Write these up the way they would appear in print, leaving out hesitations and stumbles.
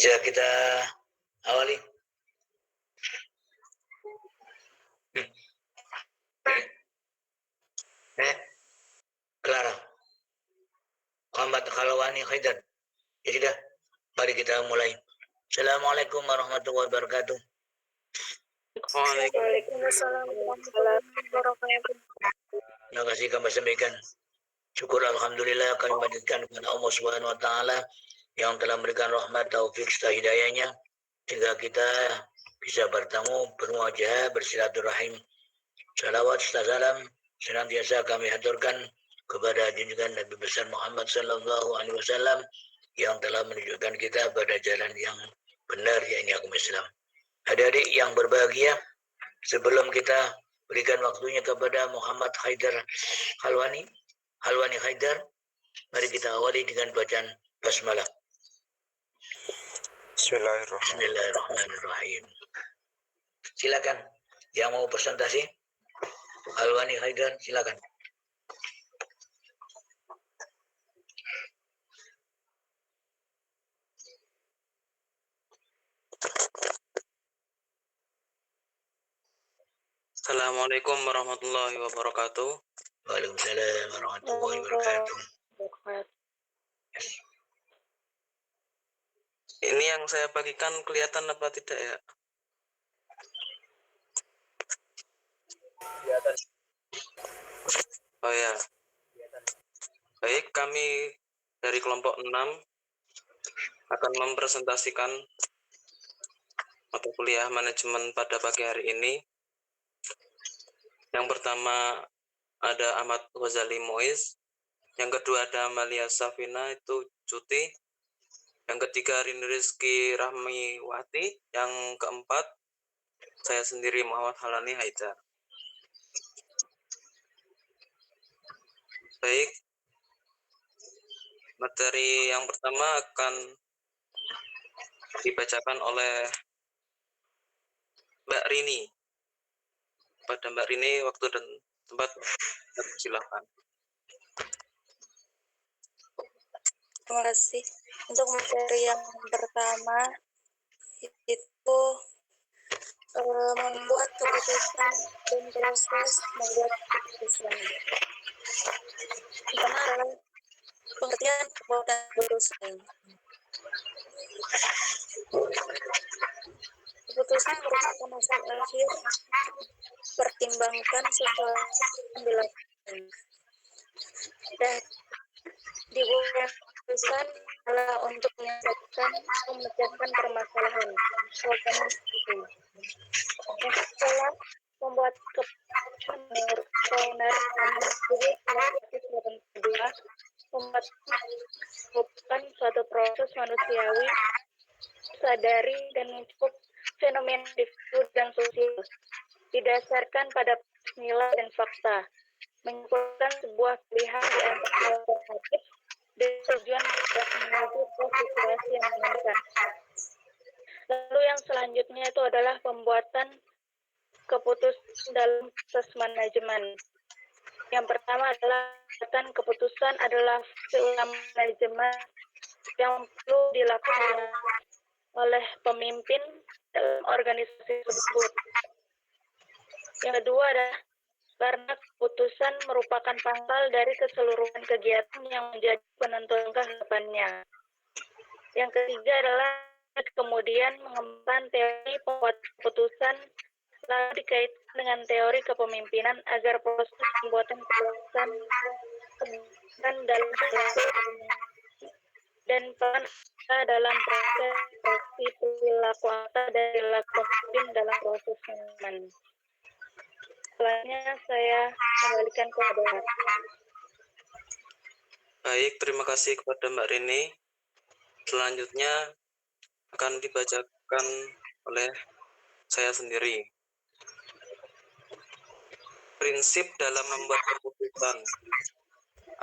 Bisa kita awali. Clara. Muhammad Khalwani Haidar. Ya sudah, mari kita mulai. Assalamualaikum warahmatullahi wabarakatuh. Waalaikumsalam warahmatullahi wabarakatuh. Terima kasih kami sampaikan. Syukur alhamdulillah kami panjatkan kepada Allah Subhanahu wa taala yang telah memberikan rahmat taufik serta hidayahnya sehingga kita bisa bertemu bermuajah bersilaturahim. Salawat serta salam senantiasa kami haturkan kepada junjungan Nabi besar Muhammad sallallahu alaihi wasallam yang telah menunjukkan kita pada jalan yang benar, yakni agama Islam. Adik-adik yang berbahagia, sebelum kita berikan waktunya kepada Muhammad Khalwani Haidar, mari kita awali dengan bacaan basmalah. Bismillahirrahmanirrahim. Silakan yang mau presentasi. Khalwani Haidar, silakan. Assalamualaikum warahmatullahi wabarakatuh. Waalaikumsalam warahmatullahi wabarakatuh. Ini yang saya bagikan kelihatan apa tidak ya? Kelihatan. Oh ya. Baik, kami dari kelompok 6 akan mempresentasikan mata kuliah manajemen pada pagi hari ini. Yang pertama ada Ahmad Ghazali Muiz, yang kedua ada Amalia Safina itu cuti, yang ketiga Rini Rizky Rahmiwati, yang keempat saya sendiri Muhammad Khalwani Haidar. Baik, materi yang pertama akan dibacakan oleh Mbak Rini. Pada Mbak Rini waktu dan tempat, silakan. Terima kasih. Untuk materi yang pertama itu membuat keputusan dan proses membuat keputusan. Pertama adalah pengertian pembuatan keputusan. Keputusan merupakan hasil akhir pertimbangkan sesuatu yang dilakukan. Dan dibuat keputusan adalah untuk memecahkan permasalahan. Setelah membuat keputusan menurut Kaunar membutuhkan suatu proses manusiawi sadari dan mencakup fenomena individu dan sosial didasarkan pada nilai dan fakta, menyimpulkan sebuah pilihan di antara alternatif dan tujuan menuju ke situasi yang menyenangkan. Lalu yang selanjutnya itu adalah pembuatan keputusan dalam proses manajemen. Yang pertama adalah pembuatan keputusan adalah manajemen yang perlu dilakukan oleh pemimpin dalam organisasi tersebut. Yang kedua adalah karena keputusan merupakan pangkal dari keseluruhan kegiatan yang menjadi penentu langkah depannya. Yang ketiga adalah kemudian mengembangkan teori pembuat keputusan lalu dikaitkan dengan teori kepemimpinan agar proses pembuatan keputusan dan dalam dan peran dalam proses perilaku dan perilaku pemimpin dalam proses manajemen. Selanjutnya saya kembalikan ke Abah. Baik, terima kasih kepada Mbak Rini. Selanjutnya akan dibacakan oleh saya sendiri. Prinsip dalam membuat keputusan.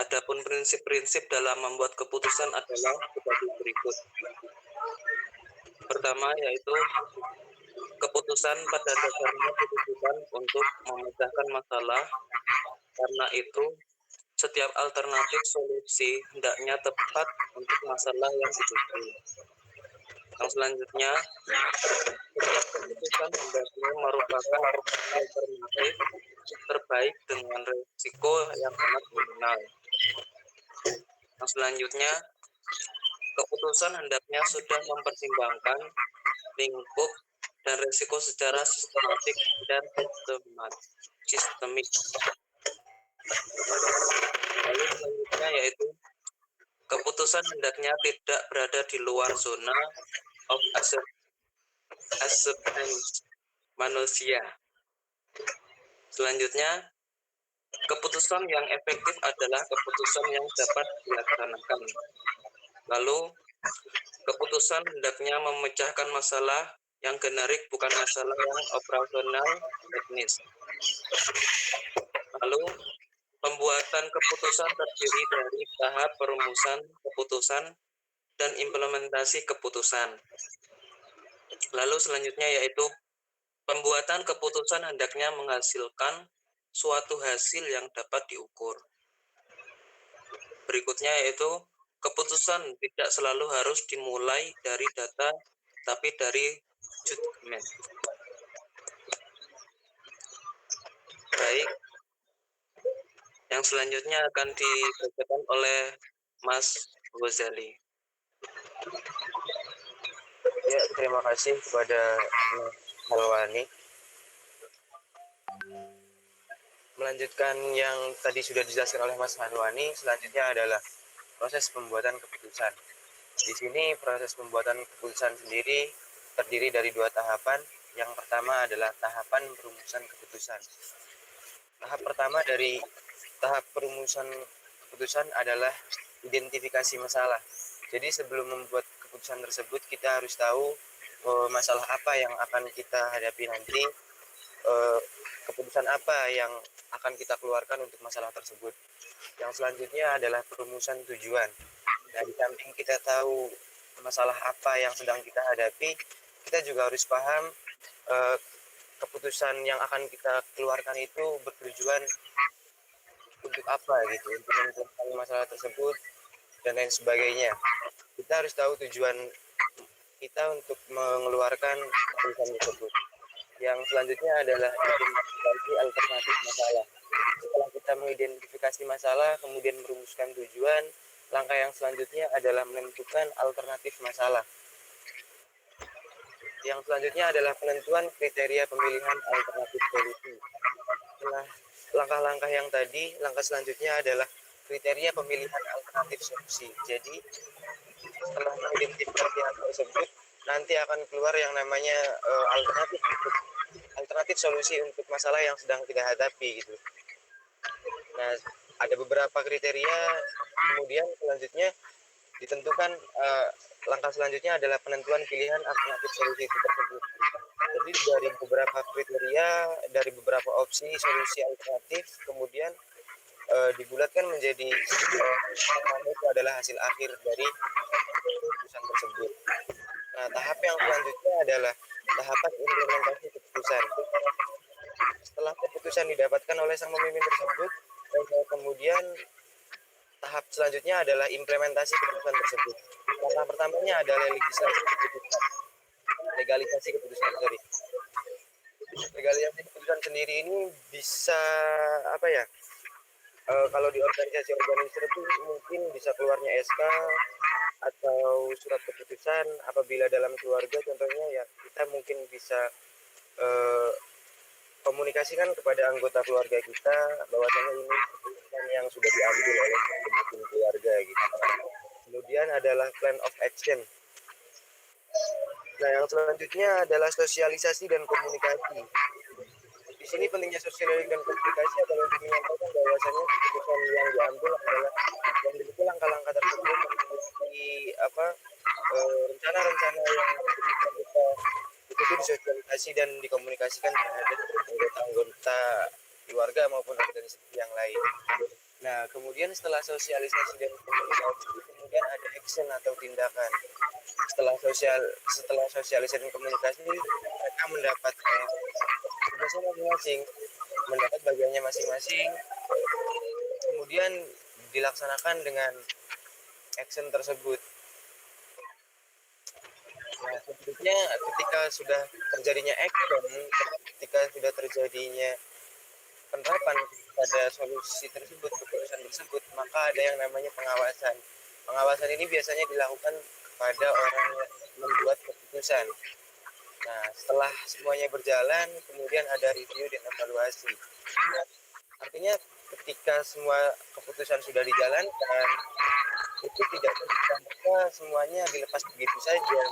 Adapun prinsip-prinsip dalam membuat keputusan adalah sebagai berikut. Pertama yaitu keputusan pada dasarnya ditunjukkan untuk memecahkan masalah. Karena itu setiap alternatif solusi hendaknya tepat untuk masalah yang dituju. Yang selanjutnya, setiap keputusan hendaknya merupakan alternatif terbaik dengan risiko yang amat minimal. Yang selanjutnya, keputusan hendaknya sudah mempertimbangkan lingkup dan risiko secara sistematik dan sistemik. Lalu selanjutnya yaitu keputusan hendaknya tidak berada di luar zona of acceptance manusia. Selanjutnya, keputusan yang efektif adalah keputusan yang dapat dilaksanakan. Lalu, keputusan hendaknya memecahkan masalah yang generik, bukan masalah yang operasional teknis. Lalu, pembuatan keputusan terdiri dari tahap perumusan keputusan dan implementasi keputusan. Lalu selanjutnya yaitu pembuatan keputusan hendaknya menghasilkan suatu hasil yang dapat diukur. Berikutnya yaitu keputusan tidak selalu harus dimulai dari data, tapi dari judgment. Baik, yang selanjutnya akan dibacakan oleh Mas Ghazali. Ya, terima kasih kepada Halwani. Melanjutkan yang tadi sudah dijelaskan oleh Mas Halwani, selanjutnya adalah proses pembuatan keputusan. Di sini proses pembuatan keputusan sendiri terdiri dari 2 tahapan. Yang pertama adalah tahapan perumusan keputusan. Tahap pertama dari tahap perumusan keputusan adalah identifikasi masalah. Jadi sebelum membuat keputusan tersebut, kita harus tahu masalah apa yang akan kita hadapi nanti, keputusan apa yang akan kita keluarkan untuk masalah tersebut. Yang selanjutnya adalah perumusan tujuan. Nah, di samping kita tahu masalah apa yang sedang kita hadapi, kita juga harus paham keputusan yang akan kita keluarkan itu bertujuan untuk apa gitu, untuk menentukan masalah tersebut dan lain sebagainya. Kita harus tahu tujuan kita untuk mengeluarkan keputusan tersebut. Yang selanjutnya adalah identifikasi alternatif masalah. Setelah kita mengidentifikasi masalah, kemudian merumuskan tujuan, langkah yang selanjutnya adalah menentukan alternatif masalah. Yang selanjutnya adalah penentuan kriteria pemilihan alternatif solusi. Setelah langkah-langkah yang tadi, langkah selanjutnya adalah kriteria pemilihan alternatif solusi. Jadi, setelah mengidentifikasi hal tersebut, nanti akan keluar yang namanya alternatif solusi untuk masalah yang sedang kita hadapi gitu. Nah, ada beberapa kriteria, kemudian selanjutnya ditentukan langkah selanjutnya adalah penentuan pilihan alternatif solusi itu tersebut. Jadi dari beberapa kriteria, dari beberapa opsi solusi alternatif, kemudian dibulatkan menjadi itu adalah hasil akhir dari keputusan tersebut. Nah, tahap yang selanjutnya adalah tahapan implementasi keputusan. Setelah keputusan didapatkan oleh sang pemimpin tersebut, kemudian tahap selanjutnya adalah implementasi keputusan tersebut. Langkah pertamanya adalah legalisasi keputusan. Legalisasi keputusan sendiri ini bisa apa ya? Kalau di organisasi itu mungkin bisa keluarnya SK atau surat keputusan. Apabila dalam keluarga contohnya ya kita mungkin bisa komunikasikan kepada anggota keluarga kita bahwasanya ini keputusan yang sudah diambil oleh keluarga gitu. Kemudian adalah plan of action. Nah, yang selanjutnya adalah sosialisasi dan komunikasi. Di sini pentingnya sosialisasi dan komunikasi adalah untuk menyampaikan bahwasanya keputusan yang diambil adalah yang memiliki langkah-langkah tersebut memiliki rencana-rencana yang kita itu disosialisasi dan dikomunikasikan terhadap anggota keluarga maupun organisasi yang lain. Nah, kemudian setelah sosialisasi dan komunikasi, kemudian ada action atau tindakan. Setelah sosialisasi dan komunikasi, mereka mendapat tugasnya masing-masing, mendapat bagiannya masing-masing, kemudian dilaksanakan dengan action tersebut. Nah, Nah, selanjutnya ketika sudah terjadinya action, ketika sudah terjadinya penerapan pada solusi tersebut, keputusan tersebut, maka ada yang namanya pengawasan. Pengawasan ini biasanya dilakukan kepada orang yang membuat keputusan. Nah, setelah semuanya berjalan, kemudian ada review dan evaluasi. Artinya ketika semua keputusan sudah dijalankan, itu tidak serta semuanya dilepas begitu saja.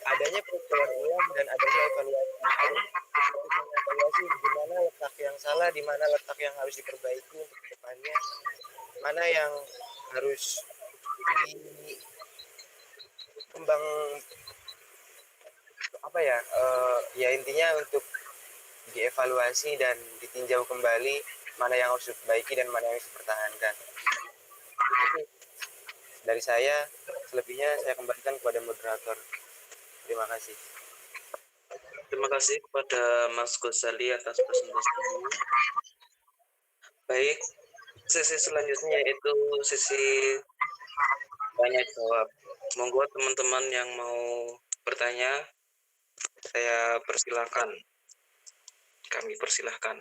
Adanya pengukuran ulang dan adanya evaluasi untuk mengevaluasi di mana letak yang salah, di mana letak yang harus diperbaiki untuk kedepannya, mana yang harus dikembang ya intinya untuk dievaluasi dan ditinjau kembali mana yang harus diperbaiki dan mana yang harus dipertahankan. Itu dari saya, selebihnya saya kembalikan kepada moderator. Terima kasih. Terima kasih kepada Mas Ghazali atas presentasinya. Baik, sesi selanjutnya yaitu sesi tanya jawab. Monggo teman-teman yang mau bertanya, saya persilahkan. Kami persilahkan.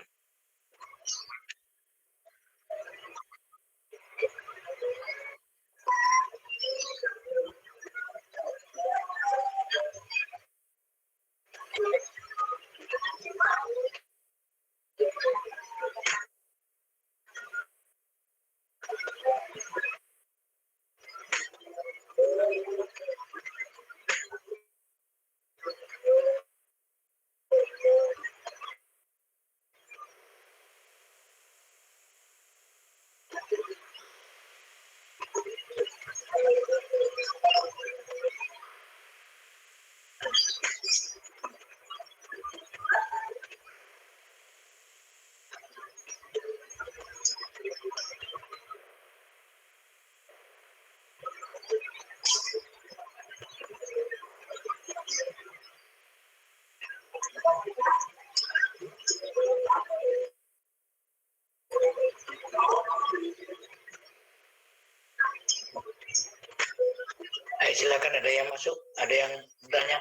Silakan, ada yang masuk, ada yang bertanya.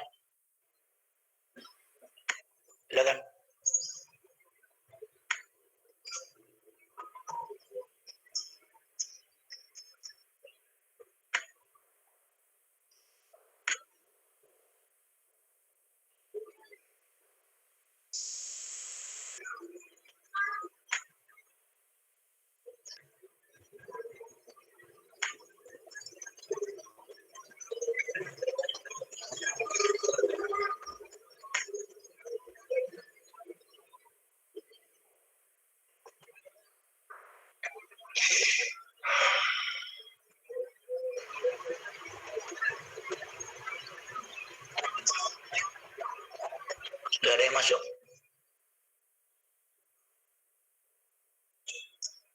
Silakan. Sudah ada yang masuk?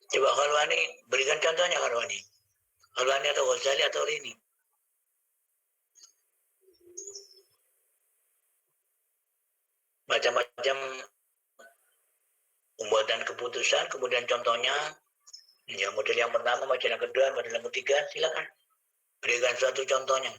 Coba Khalwani, berikan contohnya Khalwani. Khalwani atau Ghazali atau Rini. Macam-macam pembuatan keputusan, kemudian contohnya, ya model yang pertama, model yang kedua, model yang ketiga, silakan. Berikan suatu contohnya.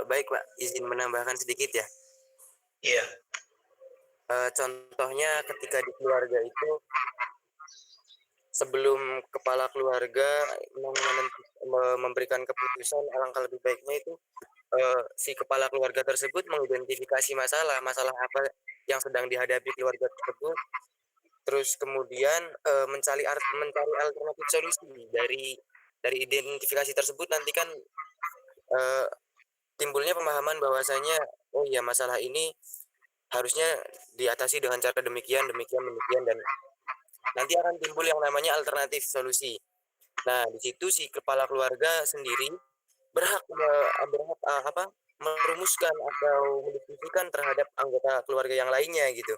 Baik Pak, izin menambahkan sedikit ya. Iya. Contohnya ketika di keluarga itu, sebelum kepala keluarga memberikan keputusan, alangkah lebih baiknya itu si kepala keluarga tersebut mengidentifikasi masalah apa yang sedang dihadapi keluarga tersebut, terus kemudian mencari alternatif solusi dari identifikasi tersebut. Nanti kan timbulnya pemahaman bahwasanya oh ya, masalah ini harusnya diatasi dengan cara demikian dan nanti akan timbul yang namanya alternatif solusi. Nah, di situ si kepala keluarga sendiri berhak merumuskan atau mendiskusikan terhadap anggota keluarga yang lainnya gitu.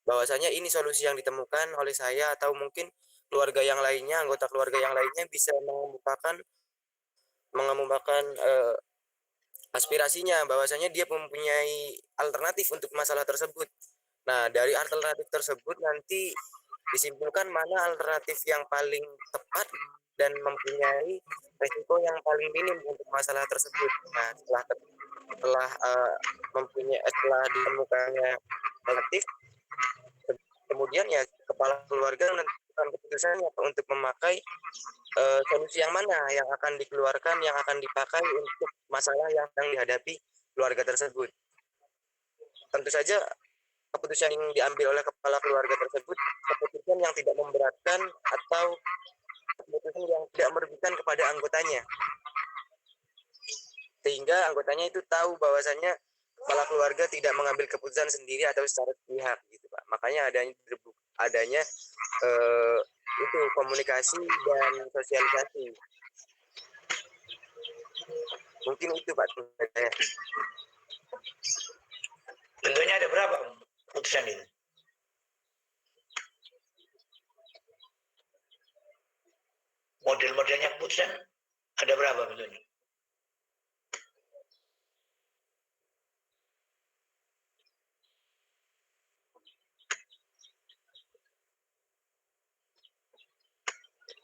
Bahwasanya ini solusi yang ditemukan oleh saya, atau mungkin keluarga yang lainnya, anggota keluarga yang lainnya bisa mengemukakan aspirasinya bahwasanya dia mempunyai alternatif untuk masalah tersebut. Nah, dari alternatif tersebut nanti disimpulkan mana alternatif yang paling tepat dan mempunyai resiko yang paling minim untuk masalah tersebut. Nah, setelah ditemukannya alternatif, kemudian ya kepala keluarga menentukan keputusannya untuk memakai solusi yang mana yang akan dikeluarkan, yang akan dipakai untuk masalah yang dihadapi keluarga tersebut. Tentu saja keputusan yang diambil oleh kepala keluarga tersebut keputusan yang tidak memberatkan atau keputusan yang tidak merugikan kepada anggotanya, sehingga anggotanya itu tahu bahwasannya kepala keluarga tidak mengambil keputusan sendiri atau secara sepihak gitu Pak. Makanya adanya itu komunikasi dan sosialisasi. Mungkin itu Pak. Bentuknya ada berapa putusan itu? Model-modelnya keputusan ada berapa bentuknya?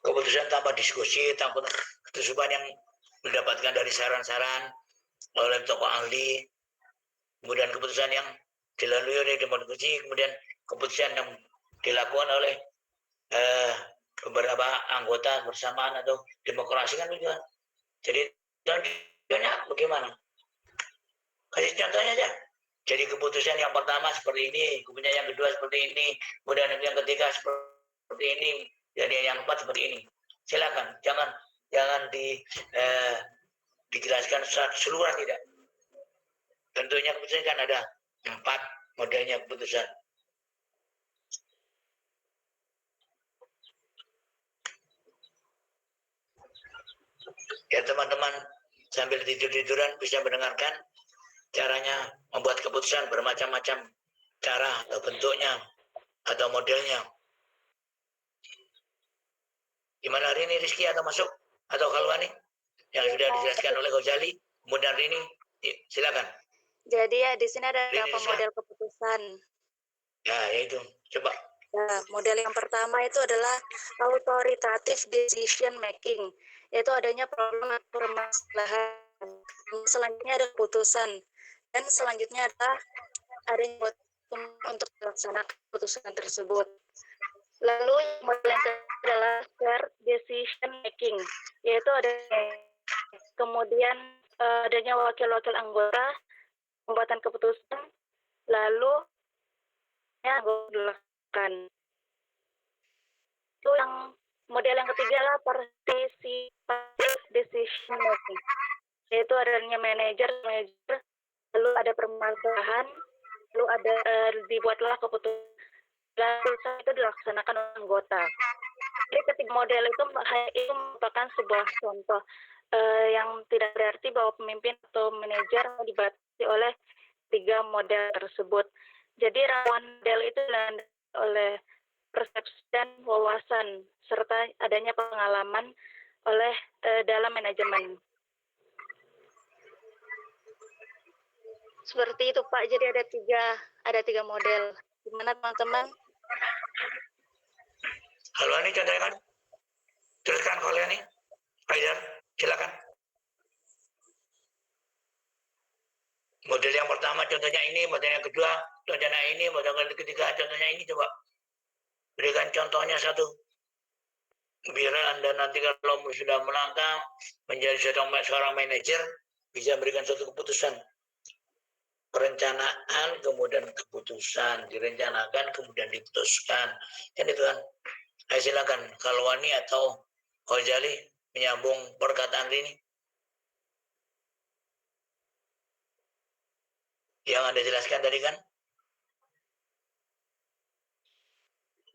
Keputusan tanpa diskusi, tanpa keputusan yang mendapatkan dari saran-saran oleh tokoh ahli, kemudian keputusan yang dilalui oleh demokrasi, kemudian keputusan yang dilakukan oleh beberapa anggota bersamaan atau demokrasi kan juga. Jadi contohnya bagaimana? Kasih contohnya aja. Jadi keputusan yang pertama seperti ini, kemudian yang kedua seperti ini, kemudian yang ketiga seperti ini, jadi yang keempat seperti ini. Silakan, jangan dijelaskan seluruh tidak. Tentunya keputusan kan ada 4 modelnya keputusan. Ya teman-teman sambil tidur-tiduran bisa mendengarkan caranya membuat keputusan bermacam-macam cara atau bentuknya atau modelnya. Gimana hari ini Rizky atau masuk atau Kalwani yang sudah dijelaskan oleh Ghazali? Kemudian hari ini silakan. Jadi ya di sini ada Rini, beberapa model keputusan. Ya itu coba. Nah, model yang pertama itu adalah authoritative decision making, yaitu adanya problem atau permasalahan. Selanjutnya ada keputusan, dan selanjutnya adalah adanya untuk melaksanakan keputusan tersebut. Lalu model yang kedua adalah shared decision making, yaitu ada kemudian adanya wakil-wakil anggota pembuatan keputusan, lalu anggota dilakukan. Itu yang model yang ketiga adalah participative decision making, yaitu adanya manajer, lalu ada permasalahan, lalu ada dibuatlah keputusan, lalu itu dilaksanakan oleh anggota. Jadi ketiga model itu merupakan sebuah contoh yang tidak berarti bahwa pemimpin atau manajer dibatasi oleh 3 model tersebut. Jadi rawan model itu dilandasi oleh persepsi dan wawasan serta adanya pengalaman oleh dalam manajemen. Seperti itu Pak. Jadi ada tiga model. Gimana teman-teman? Halo ini contohnya kan? Teruskan kalian nih. Aidar, silakan. Model yang pertama contohnya ini, model yang kedua contohnya ini, model yang ketiga contohnya ini. Coba berikan contohnya satu. Biar Anda nanti kalau sudah melangkah menjadi seorang manajer bisa berikan suatu keputusan. Perencanaan kemudian keputusan, direncanakan kemudian diputuskan. Kan itu kan. Ayo silakan Kalwani atau Ghazali menyambung perkataan ini. Yang Anda jelaskan tadi kan?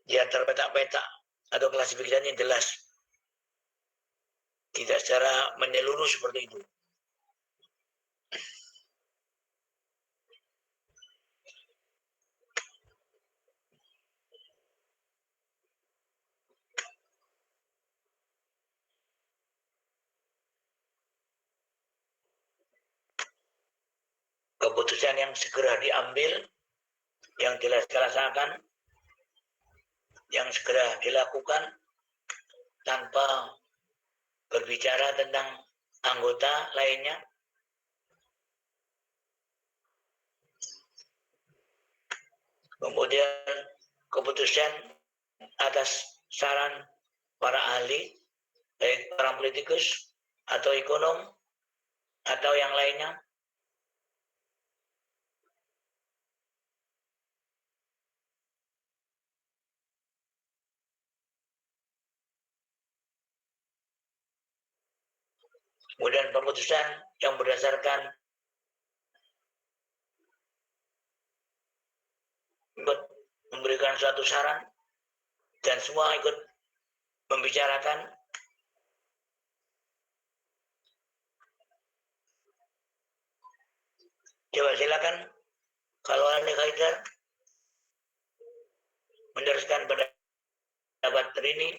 Dia terpetak-petak atau klasifikasinya jelas. Tidak secara menyeluruh seperti itu. keputusan yang segera diambil, yang dilaksanakan, yang segera dilakukan tanpa berbicara tentang anggota lainnya. Kemudian keputusan atas saran para ahli, baik para politikus atau ekonom atau yang lainnya. Kemudian keputusan yang berdasarkan ikut memberikan suatu saran dan semua ikut membicarakan. Coba silakan kalau Anda Kaiser meneruskan pendapat ini.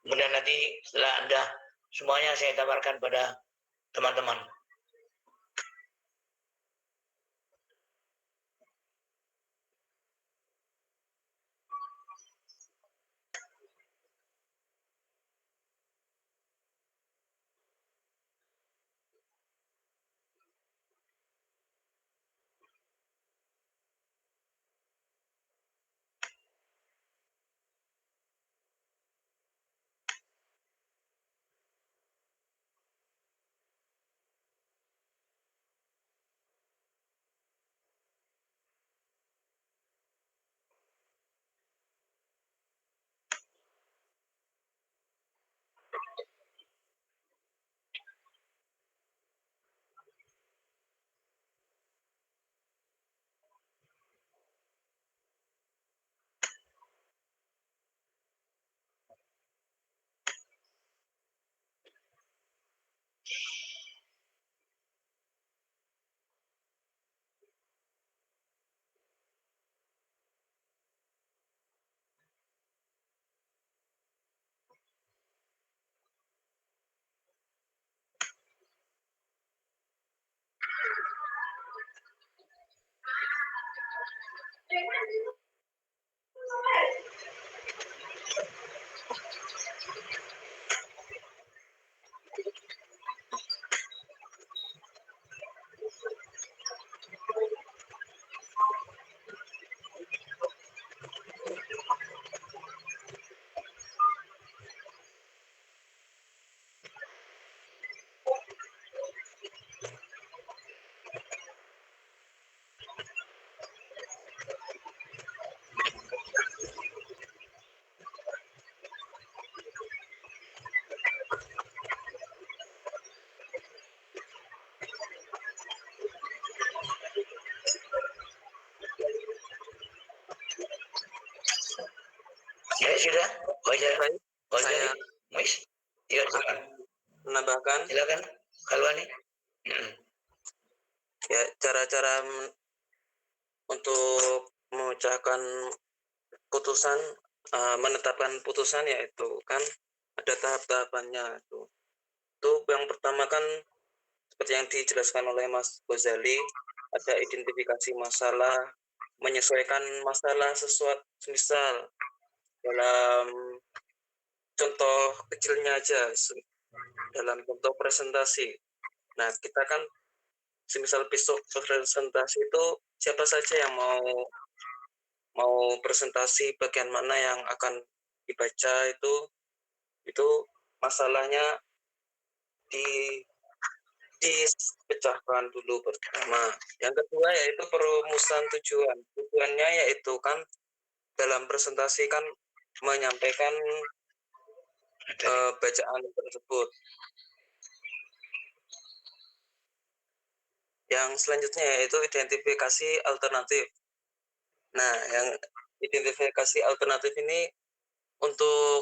Kemudian nanti setelah Anda semuanya saya tawarkan pada teman-teman. Ya sudah, wajar. Baik, saya Miss, ya silakan. menambahkan Silakan, kalau ini. ya cara-cara untuk mengucapkan putusan, menetapkan putusan yaitu kan ada tahap-tahapannya itu. Itu yang pertama kan seperti yang dijelaskan oleh Mas Ghazali, ada identifikasi masalah, menyesuaikan masalah sesuatu, misal dalam contoh kecilnya aja, dalam contoh presentasi. Nah, kita kan semisal besok presentasi itu siapa saja yang mau presentasi bagian mana yang akan dibaca itu masalahnya di dipecahkan dulu pertama. Yang kedua yaitu perumusan tujuan. Tujuannya yaitu kan dalam presentasi kan menyampaikan bacaan tersebut. Yang selanjutnya yaitu identifikasi alternatif. Nah, yang identifikasi alternatif ini untuk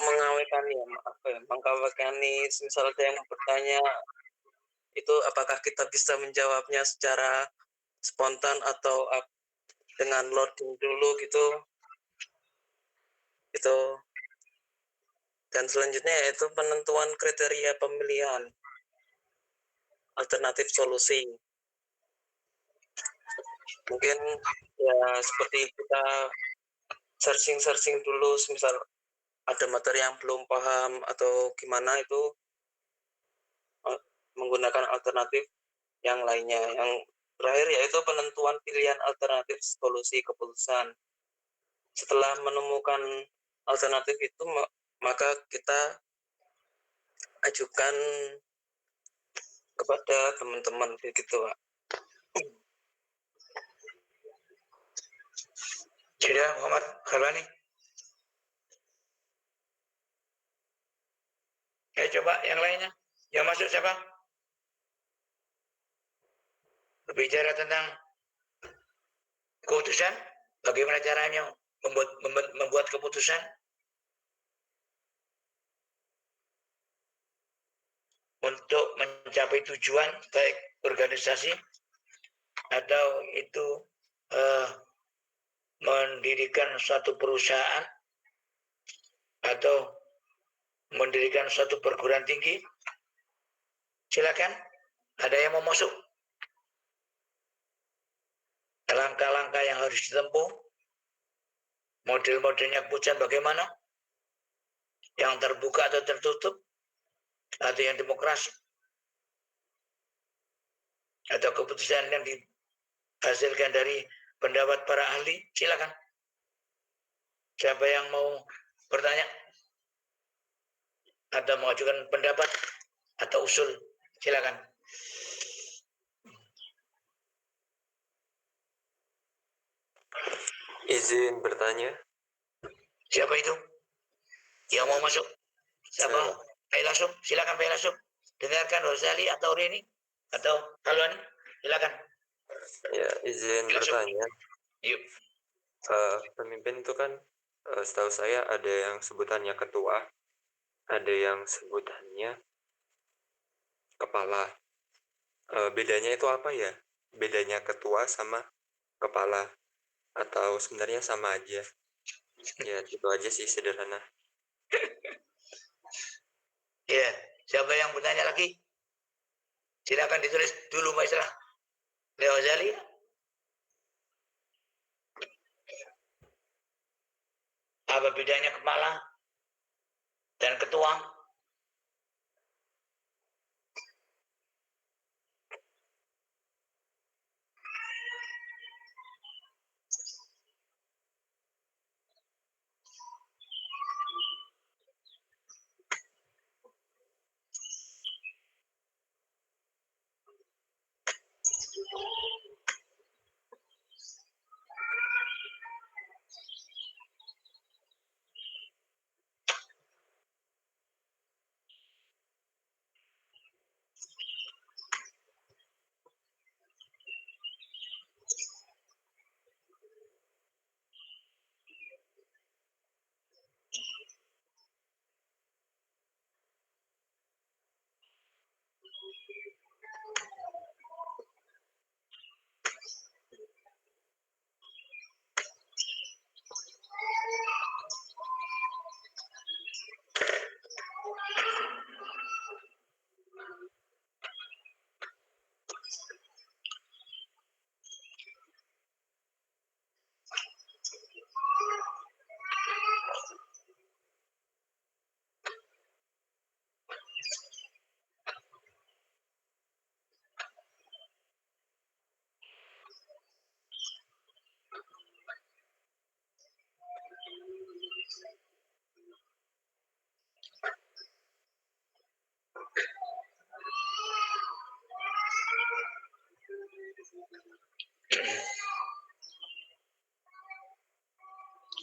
mengawetkan mengawetkan misal ada yang bertanya itu apakah kita bisa menjawabnya secara spontan atau dengan loading dulu gitu. Itu. Dan selanjutnya yaitu penentuan kriteria pemilihan alternatif solusi. Mungkin ya seperti kita searching dulu, misal ada materi yang belum paham atau gimana, itu menggunakan alternatif yang lainnya. Yang terakhir yaitu penentuan pilihan alternatif solusi keputusan. Setelah menemukan alternatif itu, maka kita ajukan kepada teman-teman begitu, Pak. Sudah, Muhammad Khalwani. Ya, coba yang lainnya. Yang masuk siapa? Berbicara tentang keputusan, bagaimana caranya membuat keputusan untuk mencapai tujuan, baik organisasi atau itu mendirikan suatu perusahaan atau mendirikan suatu perguruan tinggi. Silakan, ada yang mau masuk? Langkah-langkah yang harus ditempuh, model-modelnya keputusan bagaimana, yang terbuka atau tertutup, atau yang demokrasi, atau keputusan yang dihasilkan dari pendapat para ahli. Silakan. Siapa yang mau bertanya atau mengajukan pendapat atau usul, silakan. Izin bertanya. Siapa itu yang mau masuk? Siapa? Failasum, silakan Failasum. Dengarkan Rozali atau Rini atau Halwani, silakan. Ya, izin bertanya. Yuk. Pemimpin itu kan setahu saya ada yang sebutannya ketua, ada yang sebutannya kepala. Bedanya itu apa ya? Bedanya ketua sama kepala, atau sebenarnya sama aja? Ya, itu aja sih, sederhana. Ya, siapa yang bertanya lagi? Silakan ditulis dulu masalah Leo Zali. Apa bedanya kepala dan ketua?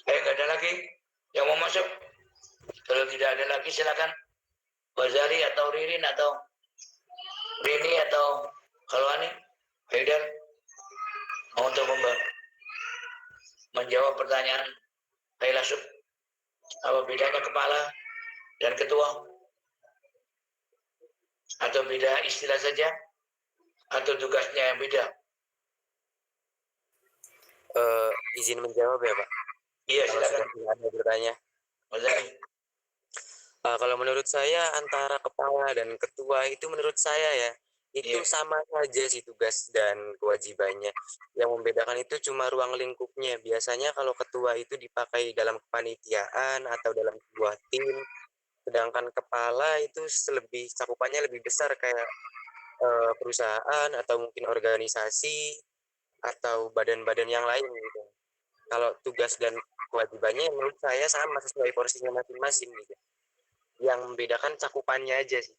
Nggak ada lagi yang mau masuk? Kalau tidak ada lagi, silakan Bazali atau Ririn atau Rini atau Kalwani, Haidar, untuk menjawab pertanyaan Failasum. Apa bedanya kepala dan ketua? Atau beda istilah saja? Atau tugasnya yang beda? Izin menjawab ya Pak, Iya, kalau silakan. sudah tidak ada bertanya. Ghazali. Kalau menurut saya antara kepala dan ketua itu menurut saya ya, itu Iya. sama saja sih tugas dan kewajibannya. Yang membedakan itu cuma ruang lingkupnya. Biasanya kalau ketua itu dipakai dalam kepanitiaan atau dalam sebuah tim, sedangkan kepala itu lebih cakupannya lebih besar kayak perusahaan atau mungkin organisasi atau badan-badan yang lain gitu. Kalau tugas dan kewajibannya menurut saya sama sesuai porsinya masing-masing gitu. Yang membedakan cakupannya aja sih.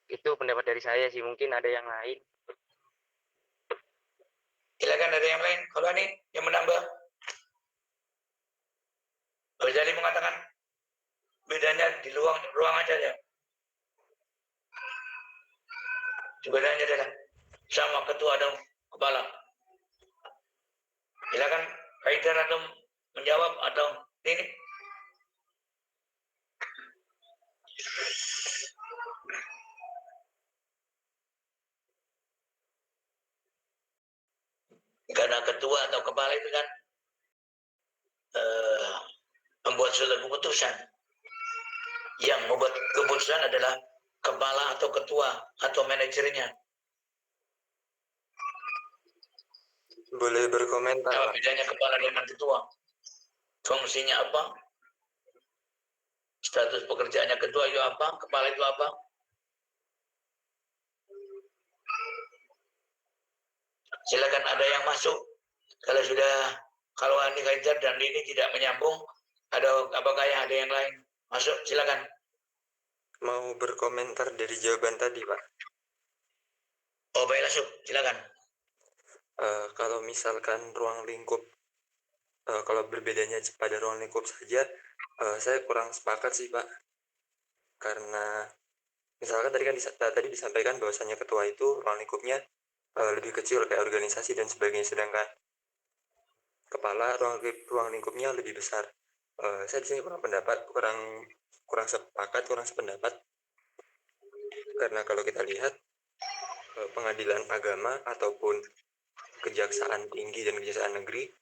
Itu pendapat dari saya sih, mungkin ada yang lain. Silakan ada yang lain. Kalau ini yang menambah. Ghazali mengatakan bedanya di ruang aja ya. Sebenarnya adalah sama ketua dan kepala. Silakan Haidar atau menjawab atau ini. Karena ketua atau kepala itu kan membuat suatu keputusan. Yang membuat keputusan adalah kepala atau ketua atau manajernya. Boleh berkomentar, Apa Pak? bedanya kepala dengan ketua? Fungsinya apa? Status pekerjaannya ketua itu apa? Kepala itu apa? Silakan ada yang masuk. Kalau Andi Haidar dan ini tidak menyambung, apakah yang ada yang lain? Masuk, silakan. Mau berkomentar dari jawaban tadi, Pak. Oh, baik masuk, silakan. Kalau misalkan ruang lingkup, kalau berbedanya pada ruang lingkup saja, saya kurang sepakat sih, Pak. Karena misalkan tadi disampaikan bahwasanya ketua itu ruang lingkupnya lebih kecil kayak organisasi dan sebagainya, sedangkan kepala ruang lingkupnya lebih besar. Saya di sini kurang sependapat karena kalau kita lihat pengadilan agama ataupun kejaksaan tinggi dan kejaksaan negeri,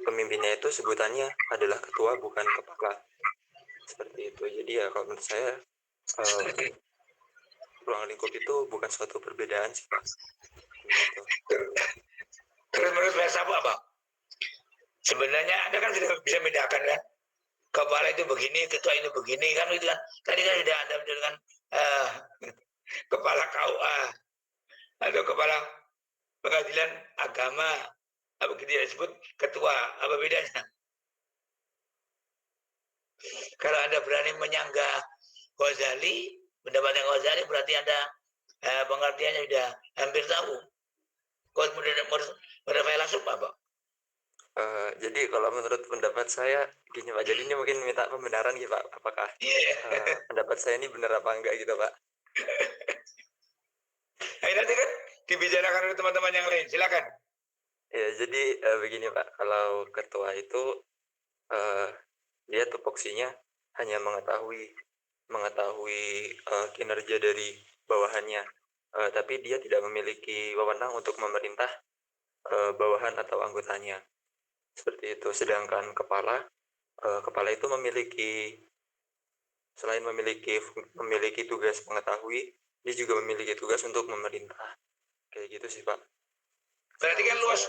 pemimpinnya itu sebutannya adalah ketua bukan kepala, seperti itu. Jadi ya kalau menurut saya ruang lingkup itu bukan suatu perbedaan sih, Pak. Gitu. Terus menurut saya apa? Sebenarnya Anda kan sudah bisa membedakan kan? Kepala itu begini, ketua itu begini kan gitu kan. Tadi kan sudah Anda dengan kepala KUA atau kepala pengadilan agama, apa gitu disebut ketua, apa bedanya? Kalau Anda berani menyanggah Ghazali, pendapatnya Ghazali berarti Anda pengertiannya sudah hampir tahu. Kalau berfilosof apa? Jadi kalau menurut pendapat saya gini Pak, jadi ini mungkin minta pembenaran gitu Pak, apakah pendapat saya ini benar apa enggak gitu Pak? Nanti kan dibicarakan oleh teman-teman yang lain, silakan. Ya jadi begini Pak, kalau ketua itu dia tupoksinya hanya mengetahui kinerja dari bawahannya, tapi dia tidak memiliki wewenang untuk memerintah bawahan atau anggotanya, seperti itu. Sedangkan kepala itu selain memiliki tugas mengetahui, dia juga memiliki tugas untuk memerintah, kayak gitu sih Pak. Berarti kan luas.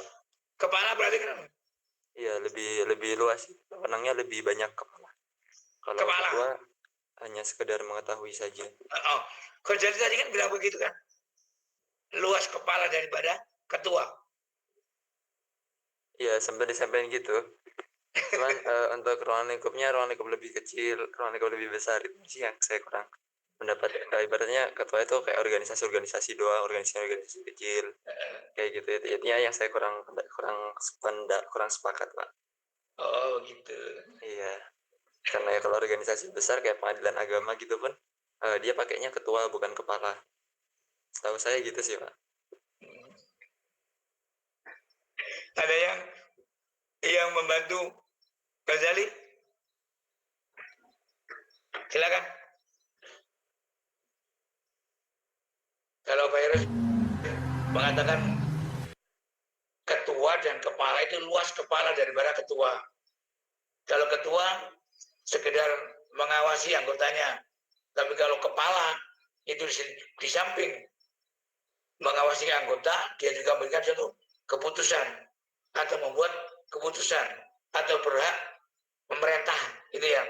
Kepala berarti kan? Iya, lebih luas, wewenangnya lebih banyak kepala. Kalau ketua hanya sekedar mengetahui saja. Oh, Ghazali tadi kan bilang begitu kan? Luas kepala daripada ketua. Iya, sampai disampaikan gitu. Cuman untuk ruang lingkup lebih kecil, ruang lingkup lebih besar, itu sih yang saya kurang mendapat. Ibaratnya ketua itu kayak organisasi doang, organisasi kecil, kayak gitu. Intinya yang saya kurang sepakat Pak. Oh gitu. Iya, karena ya kalau organisasi besar kayak pengadilan agama gitu pun dia pakainya ketua bukan kepala. Setahu saya gitu sih Pak. Ada yang membantu Ghazali? Silakan. Kalau virus mengatakan ketua dan kepala itu luas kepala daripada ketua. Kalau ketua sekedar mengawasi anggotanya, tapi kalau kepala itu di samping mengawasi anggota, dia juga memberikan suatu keputusan atau membuat keputusan atau berhak memerintah, gitu ya.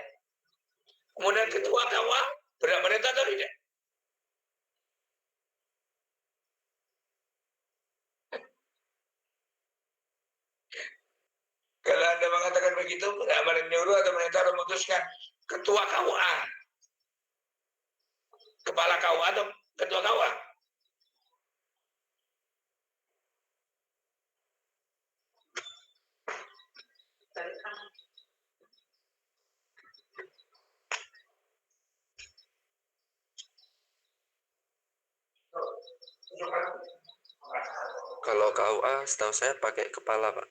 Kemudian ketua KUA berhak merintah atau tidak? Kalau Anda mengatakan begitu, berhak menyuruh atau merintah atau memutuskan ketua KUA, kepala KUA atau ketua KUA? Kalau KUA setahu saya pakai kepala, Pak.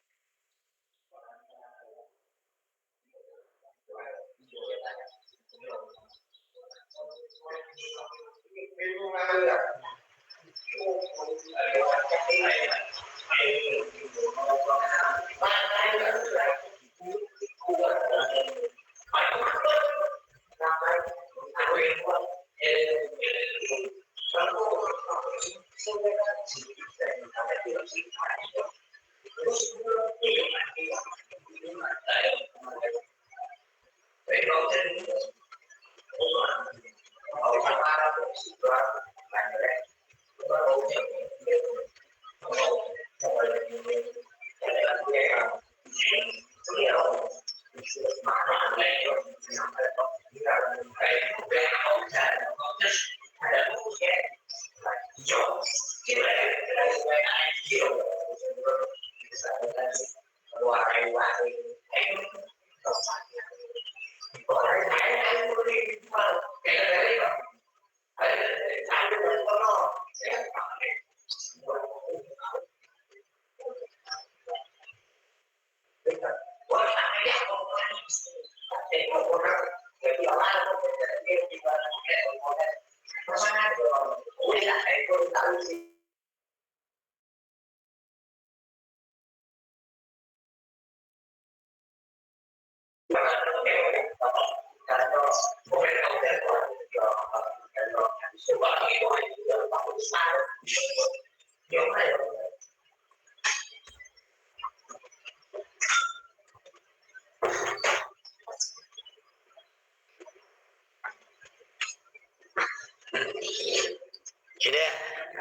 Sudah.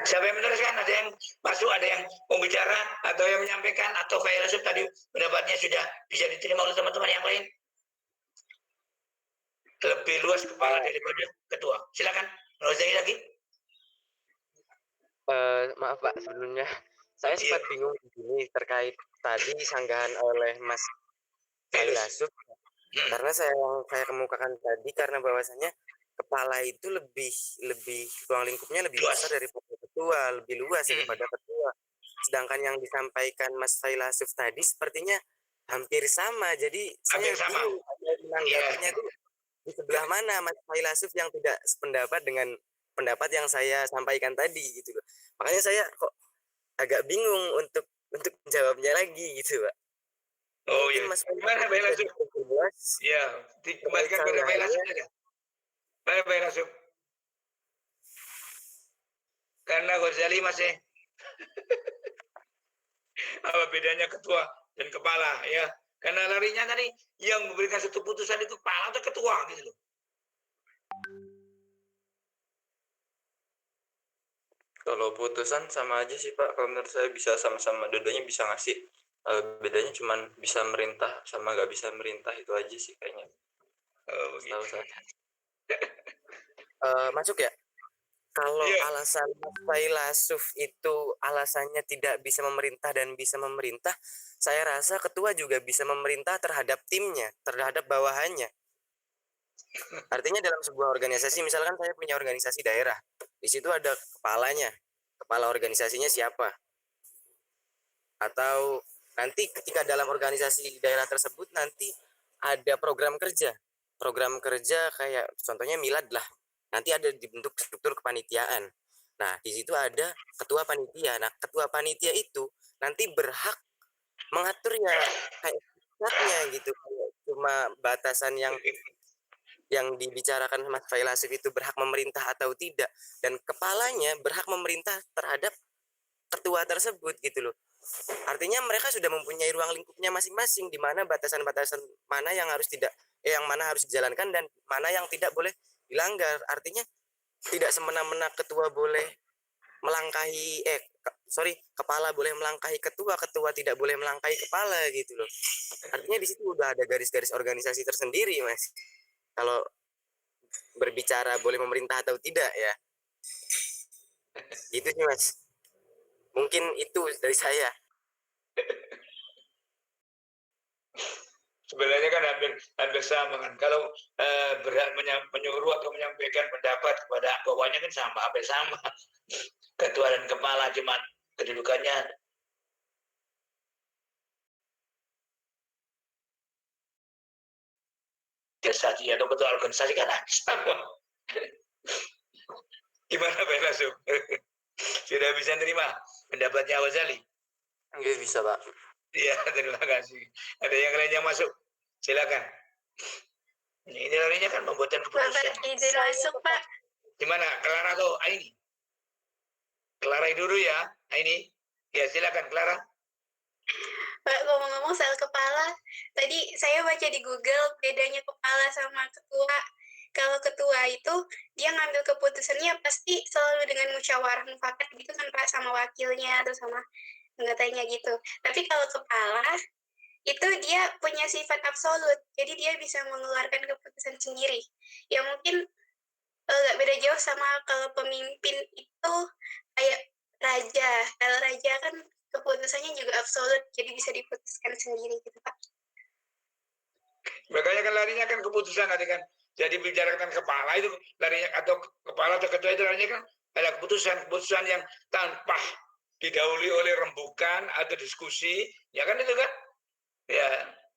Siapa yang meneruskan? Ada yang masuk, ada yang mau bicara, atau yang menyampaikan, atau filsuf tadi pendapatnya sudah bisa diterima oleh teman-teman yang lain? Lebih luas kepala daripada ketua. Silakan. Mengulangi lagi. Maaf Pak, sebelumnya saya sempat bingung begini terkait tadi sanggahan oleh Mas Failasuf, karena saya kemukakan tadi karena bahwasannya kepala itu lebih ruang lingkupnya lebih besar daripada ketua, lebih luas daripada ketua. Sedangkan yang disampaikan Mas Failasuf tadi sepertinya hampir sama. Jadi saya bingung menanggapinya itu di sebelah mana Mas Failasuf yang tidak sependapat dengan pendapat yang saya sampaikan tadi gitu loh. Makanya saya kok agak bingung untuk menjawabnya lagi gitu, Pak. Oh iya. Mas Gimana Failasuf? Ya, dikembalikan kepada Failasuf saja. Baik Failasuf. Karena Ghazali masih apa bedanya ketua dan kepala ya? Karena larinya tadi yang memberikan satu putusan itu kepala atau ketua gitu loh. Kalau putusan sama aja sih Pak, kalau menurut saya bisa sama-sama, dua-duanya bisa ngasih. Bedanya cuma bisa merintah sama nggak bisa merintah, itu aja sih kayaknya. Tahu saya. Masuk ya? Kalau alasan Mas Failasuf itu alasannya tidak bisa memerintah dan bisa memerintah, saya rasa ketua juga bisa memerintah terhadap timnya, terhadap bawahannya. Artinya dalam sebuah organisasi, misalkan saya punya organisasi daerah, di situ ada kepalanya, kepala organisasinya siapa? Atau nanti ketika dalam organisasi daerah tersebut nanti ada program kerja kayak contohnya milad lah, nanti ada dibentuk struktur kepanitiaan. Nah, di situ ada ketua panitia. Nah, ketua panitia itu nanti berhak mengaturnya kayak pusatnya gitu. Cuma batasan yang dibicarakan Mas Failasif itu berhak memerintah atau tidak, dan kepalanya berhak memerintah terhadap ketua tersebut gitu loh. Artinya mereka sudah mempunyai ruang lingkupnya masing-masing di mana batasan-batasan mana yang harus yang mana harus dijalankan dan mana yang tidak boleh dilanggar. Artinya tidak semena-mena ketua boleh melangkahi kepala boleh melangkahi ketua, ketua tidak boleh melangkahi kepala gitu loh. Artinya di situ udah ada garis-garis organisasi tersendiri, Mas. Kalau berbicara boleh memerintah atau tidak ya. Gitu sih, Mas. Mungkin itu dari saya. Sebenarnya kan hampir sama kan. Kalau berhak menyuruh atau menyampaikan pendapat kepada bawahnya kan sama, hampir sama. Ketua dan kepala, cuma kedudukannya organisasi atau ketua organisasi kan sama. Gimana Pak Lasum? Sudah bisa terima pendapatnya Wazali? Nggak bisa, Pak. Iya, terima kasih. Ada yang lain yang masuk? Silakan. Ini larinya kan pembuatan keputusan. Izin masuk, Pak. Gimana, Clara atau Aini? Clara dulu ya, Aini. Ya, silakan Clara. Pak, ngomong-ngomong soal kepala, tadi saya baca di Google bedanya kepala sama ketua. Kalau ketua itu dia ngambil keputusannya pasti selalu dengan musyawarah mufakat gitu kan Pak, sama wakilnya atau sama anggotanya gitu. Tapi kalau kepala itu dia punya sifat absolut, jadi dia bisa mengeluarkan keputusan sendiri. Ya mungkin nggak beda jauh sama kalau pemimpin itu kayak raja. Kalau raja kan keputusannya juga absolut, jadi bisa diputuskan sendiri gitu Pak. Makanya kan larinya kan keputusan tadi kan. Jadi bicarakan kepala itu larinya atau kepala atau ketua itu larinya kan ada keputusan yang tanpa didahului oleh rembukan atau diskusi, ya kan itu kan? Ya,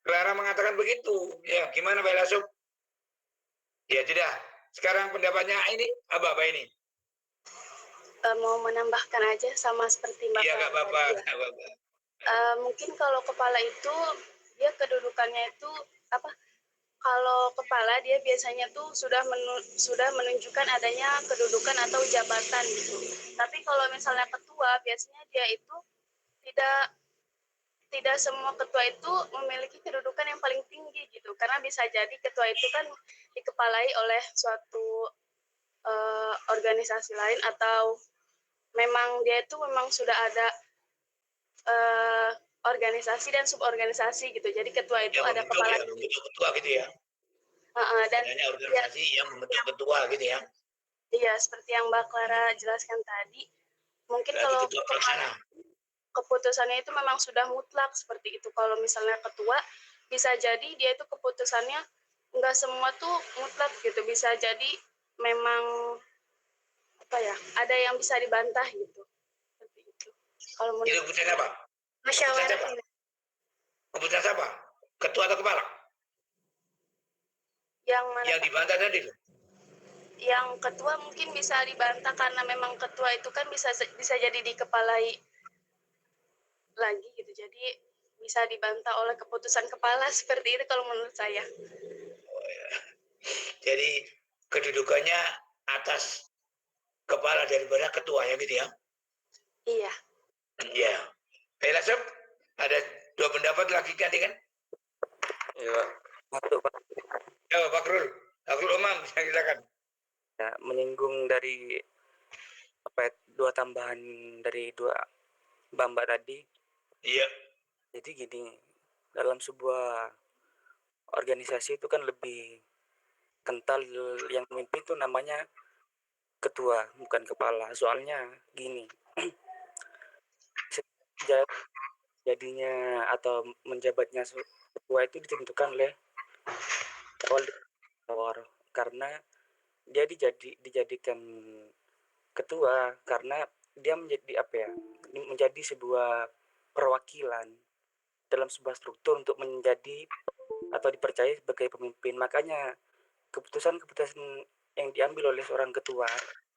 Clara mengatakan begitu. Ya, gimana Pak Lasub? Ya tidak. Sekarang pendapatnya ini apa ini? Mau menambahkan aja sama seperti Mbak. Iya Kak Bapak. Mungkin kalau kepala itu dia kedudukannya itu apa? Kalau kepala dia biasanya tuh sudah menunjukkan adanya kedudukan atau jabatan gitu. Tapi kalau misalnya ketua biasanya dia itu tidak tidak semua ketua itu memiliki kedudukan yang paling tinggi gitu. Karena bisa jadi ketua itu kan dikepalai oleh suatu organisasi lain atau memang dia itu memang sudah ada organisasi dan suborganisasi gitu. Jadi ketua itu ada kepala. Membentuk ketua gitu ya. Dan adanya organisasi yang membentuk ketua gitu ya. Iya, seperti yang Mbak Clara jelaskan tadi. Mungkin kalau keputusannya itu memang sudah mutlak seperti itu. Kalau misalnya ketua, bisa jadi dia itu keputusannya nggak semua tuh mutlak gitu. Bisa jadi memang ada yang bisa dibantah gitu. Seperti itu. Kalau menurut itu keputusan apa? Musyawarah. Keputusan siapa? Ketua atau kepala? Yang mana? Yang dibantah tadi tuh. Yang ketua mungkin bisa dibantah karena memang ketua itu kan bisa jadi dikepalai lagi gitu. Jadi bisa dibantah oleh keputusan kepala seperti itu kalau menurut saya. Oh, ya. Jadi kedudukannya atas kepala daripada ketua ya gitu ya? Iya. Iya. Lasem, ada dua pendapat lagi tadi kan? Ya, masuk Pak. Ya Pak Krul. Pak Krul Umam, silakan. Ya, menyinggung dari dua tambahan dari dua Mbak tadi. Iya. Jadi gini, dalam sebuah organisasi itu kan lebih kental yang memimpin itu namanya ketua, bukan kepala. Soalnya gini, jadinya atau menjabatnya ketua itu ditentukan oleh karena dia dijadikan ketua karena dia menjadi sebuah perwakilan dalam sebuah struktur untuk menjadi atau dipercaya sebagai pemimpin. Makanya keputusan yang diambil oleh seorang ketua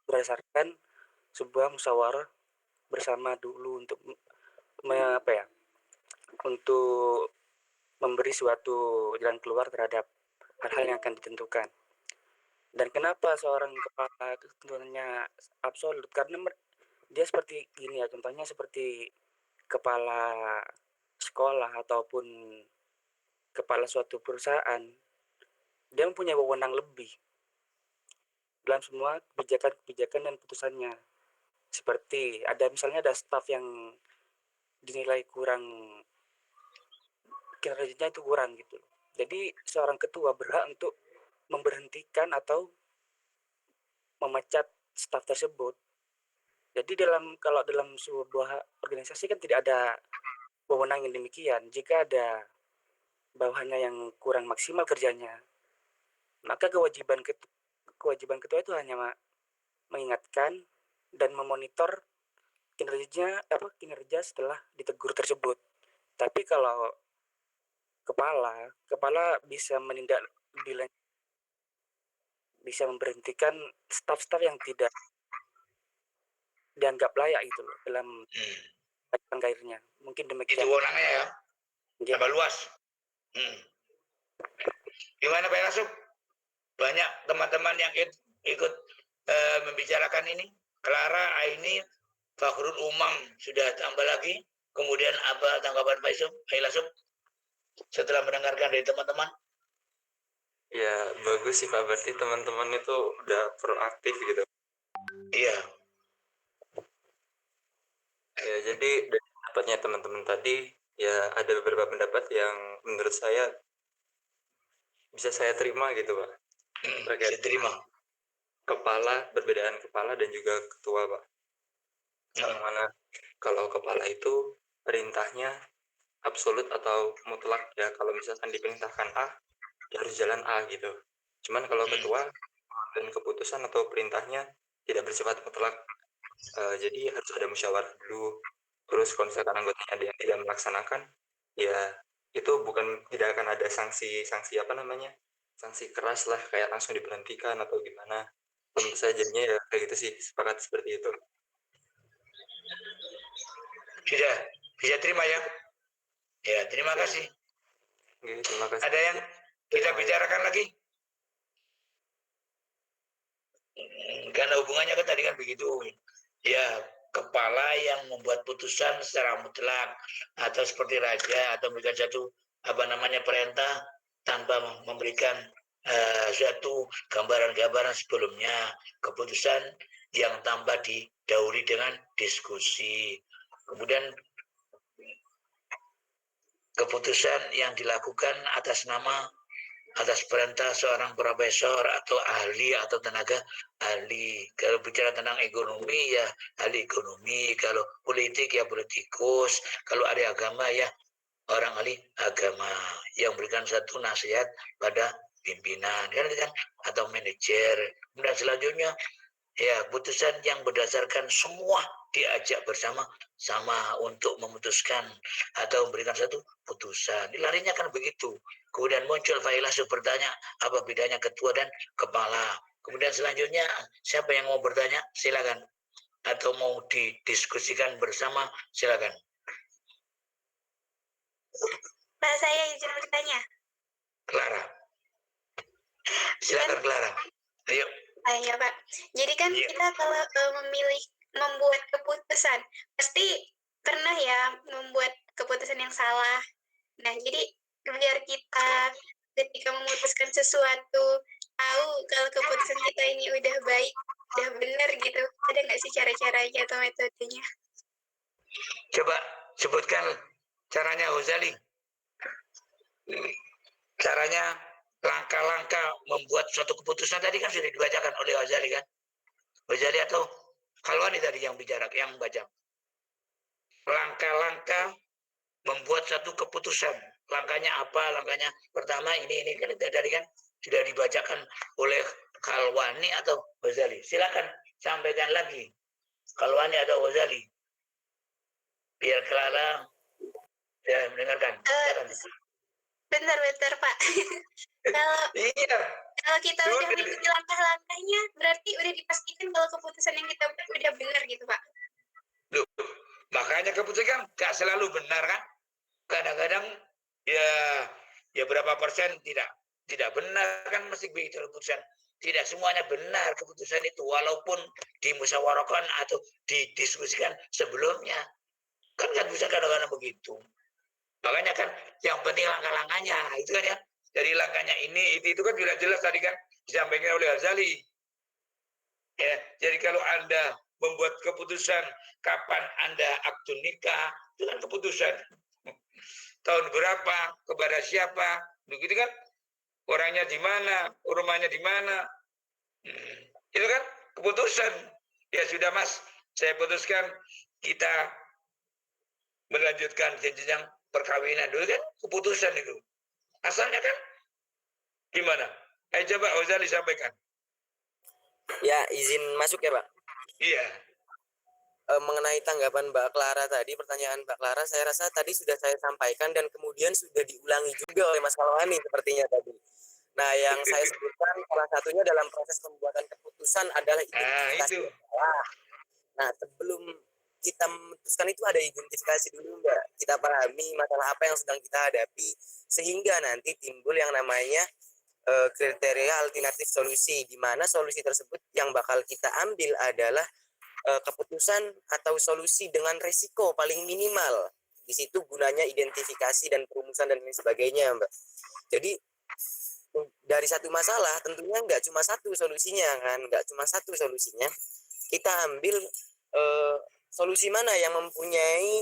berdasarkan sebuah musyawarah bersama dulu untuk untuk memberi suatu jalan keluar terhadap hal-hal yang akan ditentukan. Dan kenapa seorang kepala ketentuannya absolut? Karena dia seperti gini ya, contohnya seperti kepala sekolah ataupun kepala suatu perusahaan. Dia mempunyai wewenang lebih dalam semua kebijakan-kebijakan dan putusannya. Seperti misalnya ada staf yang dinilai kurang, kinerjanya itu kurang gitu. Jadi seorang ketua berhak untuk memberhentikan atau memecat staf tersebut. Jadi kalau dalam sebuah organisasi kan tidak ada wewenang yang demikian. Jika ada bawahannya yang kurang maksimal kerjanya, maka kewajiban ketua itu hanya mengingatkan dan memonitor kinerja setelah ditegur tersebut. Tapi kalau kepala bisa menindak lebih lanjut, bisa memberhentikan staf-staf yang tidak dianggap layak itu loh dalam karirnya. Mungkin demikian. Itu wewenangnya ya, Ya. tambah luas. Gimana Pak Yasub? Banyak teman-teman yang ikut membicarakan ini. Clara, Aini, Fakhrul Umam sudah tambah lagi. Kemudian apa tanggapan Pak Yasub setelah mendengarkan dari teman-teman? Ya bagus sih Pak, berarti teman-teman itu udah proaktif gitu. Iya. Ya jadi dari pendapatnya teman-teman tadi ya ada beberapa pendapat yang menurut saya bisa saya terima gitu Pak. Bisa terima. Perbedaan kepala dan juga ketua Pak. Yang mana kalau kepala itu perintahnya absolut atau mutlak ya, kalau misalkan diperintahkan A ya harus jalan A gitu. Cuman kalau ketua dan keputusan atau perintahnya tidak bersifat mutlak, jadi harus ada musyawarah dulu. Terus kalau misalkan anggotanya ada yang tidak melaksanakan, ya itu tidak akan ada sanksi sanksi keras lah, kayak langsung diberhentikan atau gimana. Menurut saya jadinya ya kayak gitu sih, sepakat seperti itu. Sudah bisa terima ya? Ya, terima kasih. Oke, terima kasih. Ada yang kita bicarakan lagi? Karena hubungannya kan tadi kan begitu. Ya, kepala yang membuat putusan secara mutlak atau seperti raja atau memberikan satu perintah tanpa memberikan suatu gambaran-gambaran sebelumnya, keputusan yang tanpa didahului dengan diskusi. Kemudian keputusan yang dilakukan atas perintah seorang profesor atau ahli atau tenaga ahli. Kalau bicara tentang ekonomi ya ahli ekonomi, kalau politik ya politikus, kalau ada agama ya orang ahli agama yang memberikan satu nasihat pada pimpinan kan, atau manajer. Kemudian selanjutnya ya putusan yang berdasarkan semua diajak bersama-sama untuk memutuskan atau memberikan satu putusan. Ini larinya kan begitu. Kemudian muncul Failasuf bertanya, apa bedanya ketua dan kepala? Kemudian selanjutnya, siapa yang mau bertanya? Silakan. Atau mau didiskusikan bersama? Silakan. Pak, saya izin bertanya. Clara. Silakan Clara. Ayo. Ya Pak. Jadi kan kita kalau memilih membuat keputusan, pasti pernah ya membuat keputusan yang salah. Nah, jadi biar kita ketika memutuskan sesuatu tahu kalau keputusan kita ini udah baik, udah benar gitu. Ada nggak sih cara-caranya atau metodenya? Coba sebutkan caranya Ghazali. Caranya langkah-langkah membuat suatu keputusan tadi kan sudah dibacakan oleh Ghazali kan? Ghazali atau Khalwani tadi yang baca. Langkah-langkah membuat satu keputusan. Langkahnya apa? Langkahnya pertama ini kan tadi kan sudah dibacakan oleh Khalwani atau Ghazali. Silakan sampaikan lagi. Khalwani atau Ghazali. Biar Clara ya mendengarkan. Bentar Pak. Kalau Kalau kita udah Sudah. mengikuti langkah-langkahnya, berarti udah dipastikan kalau keputusan yang kita buat udah benar gitu, Pak. Loh, makanya keputusan kan nggak selalu benar kan? Kadang-kadang ya berapa persen tidak benar kan, mesti begitu keputusan. Tidak semuanya benar keputusan itu, walaupun dimusyawarahkan atau didiskusikan sebelumnya. Kan nggak bisa kadang-kadang begitu. Makanya kan yang penting langkah-langkahnya itu kan ya. Dari langkahnya ini itu kan sudah jelas tadi kan disampaikan oleh Ghazali. Ya, jadi kalau Anda membuat keputusan kapan Anda akad nikah, itu kan keputusan. Tahun berapa, kepada siapa, begitu kan? Orangnya di mana, rumahnya di mana. Itu kan keputusan. Ya sudah Mas, saya putuskan kita melanjutkan jenjang perkawinan dulu kan, keputusan itu. Asalnya kan gimana? Coba Ghazali sampaikan. Ya, izin masuk ya, Pak. Iya. Mengenai tanggapan Mbak Clara tadi, pertanyaan Mbak Clara, saya rasa tadi sudah saya sampaikan dan kemudian sudah diulangi juga oleh Mas Kalwani sepertinya tadi. Nah, yang saya sebutkan salah satunya dalam proses pembuatan keputusan adalah identifikasi. Itu. Nah, sebelum kita memutuskan itu ada identifikasi dulu, Mbak. Kita pahami masalah apa yang sedang kita hadapi, sehingga nanti timbul yang namanya kriteria alternatif solusi, di mana solusi tersebut yang bakal kita ambil adalah keputusan atau solusi dengan resiko paling minimal. Di situ gunanya identifikasi dan perumusan dan lain sebagainya, Mbak. Jadi dari satu masalah tentunya nggak cuma satu solusinya kan, nggak cuma satu solusinya. Kita ambil solusi mana yang mempunyai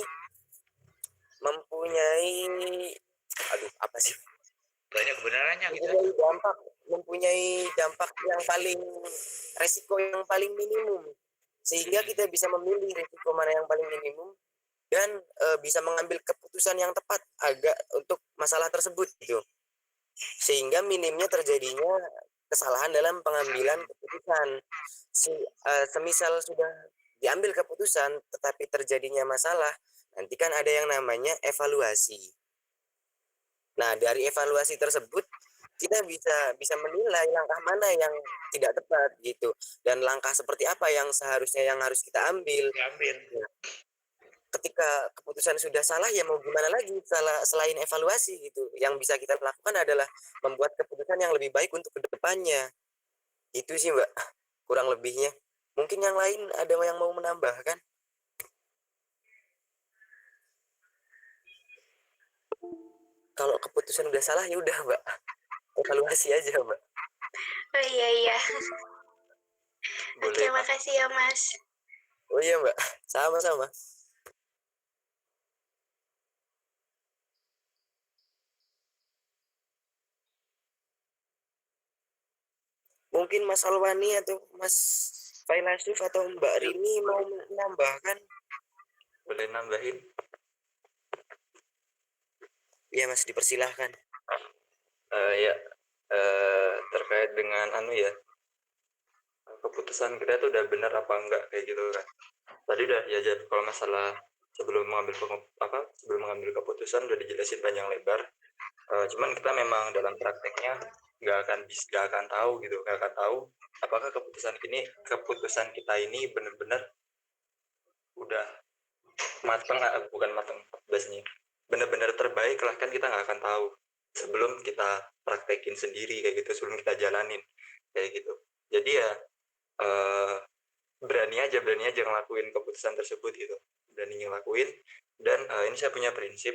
apa sih? Banyak kebenarannya gitu. Mempunyai dampak yang paling, resiko yang paling minimum, sehingga kita bisa memilih resiko mana yang paling minimum dan bisa mengambil keputusan yang tepat agak untuk masalah tersebut gitu, sehingga minimnya terjadinya kesalahan dalam pengambilan keputusan. Semisal sudah diambil keputusan tetapi terjadinya masalah, nanti kan ada yang namanya evaluasi. Nah, dari evaluasi tersebut kita bisa menilai langkah mana yang tidak tepat gitu, dan langkah seperti apa yang seharusnya yang harus kita ambil. Nah, ketika keputusan sudah salah, ya mau gimana lagi selain evaluasi gitu. Yang bisa kita lakukan adalah membuat keputusan yang lebih baik untuk kedepannya. Itu sih, Mbak, kurang lebihnya. Mungkin yang lain ada yang mau menambahkan? Kalau keputusan udah salah ya udah, Mbak, evaluasi aja, Mbak. Oh iya. Boleh, Oke, makasih ya Mas. Oh iya, Mbak, sama-sama. Mungkin Mas Alwani atau Mas Failasuf atau Mbak Rini mau menambahkan? Boleh nambahin? Ya Mas, dipersilahkan. Terkait dengan keputusan kita itu udah benar apa enggak kayak gitu kan. Tadi udah ya, kalau masalah sebelum mengambil keputusan udah dijelasin panjang lebar. Cuman kita memang dalam prakteknya nggak akan tahu apakah keputusan kita ini benar-benar udah benar-benar terbaik lah, kan kita nggak akan tahu sebelum kita praktekin sendiri kayak gitu, sebelum kita jalanin kayak gitu. Jadi ya berani aja ngelakuin keputusan tersebut gitu, berani ngelakuin. Dan ini saya punya prinsip,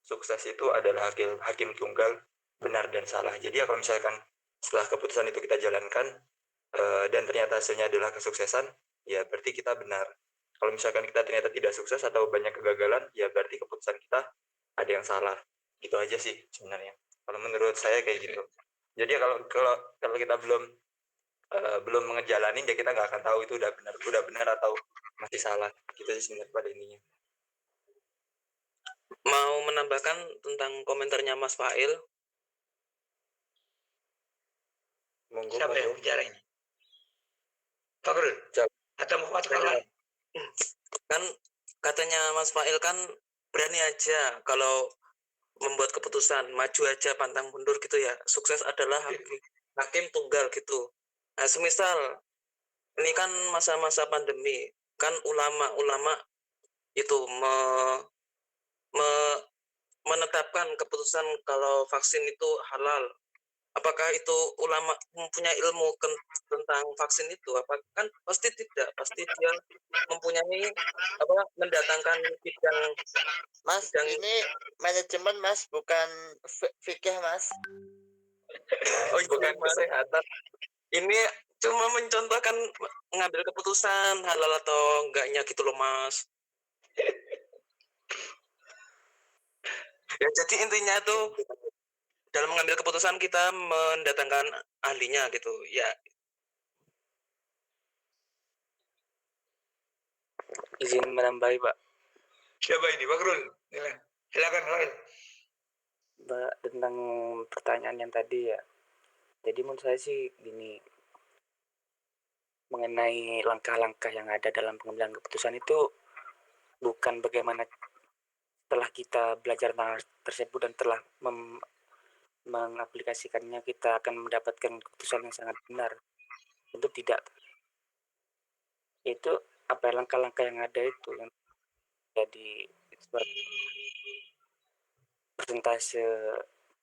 sukses itu adalah hakim tunggal, benar dan salah. Jadi ya kalau misalkan setelah keputusan itu kita jalankan dan ternyata hasilnya adalah kesuksesan, ya berarti kita benar. Kalau misalkan kita ternyata tidak sukses atau banyak kegagalan, ya berarti keputusan kita ada yang salah. Gitu aja sih sebenarnya. Kalau menurut saya kayak gitu. Jadi ya kalau kita belum ngejalanin, ya kita nggak akan tahu itu udah benar atau masih salah. Gitu sih sebenarnya pada ininya. Mau menambahkan tentang komentarnya Mas Fail? Monggo. Siapa yang bicara ini? Fakrul? Atau Muhammad Kalwan? Kan katanya Mas Fail kan berani aja kalau membuat keputusan, maju aja pantang mundur gitu ya. Sukses adalah hakim tunggal gitu. Nah, semisal ini kan masa-masa pandemi, kan ulama-ulama itu menetapkan keputusan kalau vaksin itu halal. Apakah itu ulama mempunyai ilmu tentang vaksin itu? Apa kan pasti tidak, pasti dia mempunyai mendatangkan bidang Mas, bidang ini manajemen Mas, bukan fikih Mas. bukan kesehatan. Ini cuma mencontohkan mengambil keputusan halal atau enggaknya gitu loh Mas. Ya jadi intinya tuh dalam mengambil keputusan kita mendatangkan ahlinya gitu ya. Izin menambahi Pak. Siapa ini? Pak Rul. Silakan Rul. Mbak, tentang pertanyaan yang tadi ya. Jadi menurut saya sih gini, mengenai langkah-langkah yang ada dalam pengambilan keputusan itu bukan bagaimana setelah kita belajar tentang tersebut dan telah mengaplikasikannya kita akan mendapatkan keputusan yang sangat benar. Tentu tidak. Itu langkah-langkah yang ada itu yang jadi persentase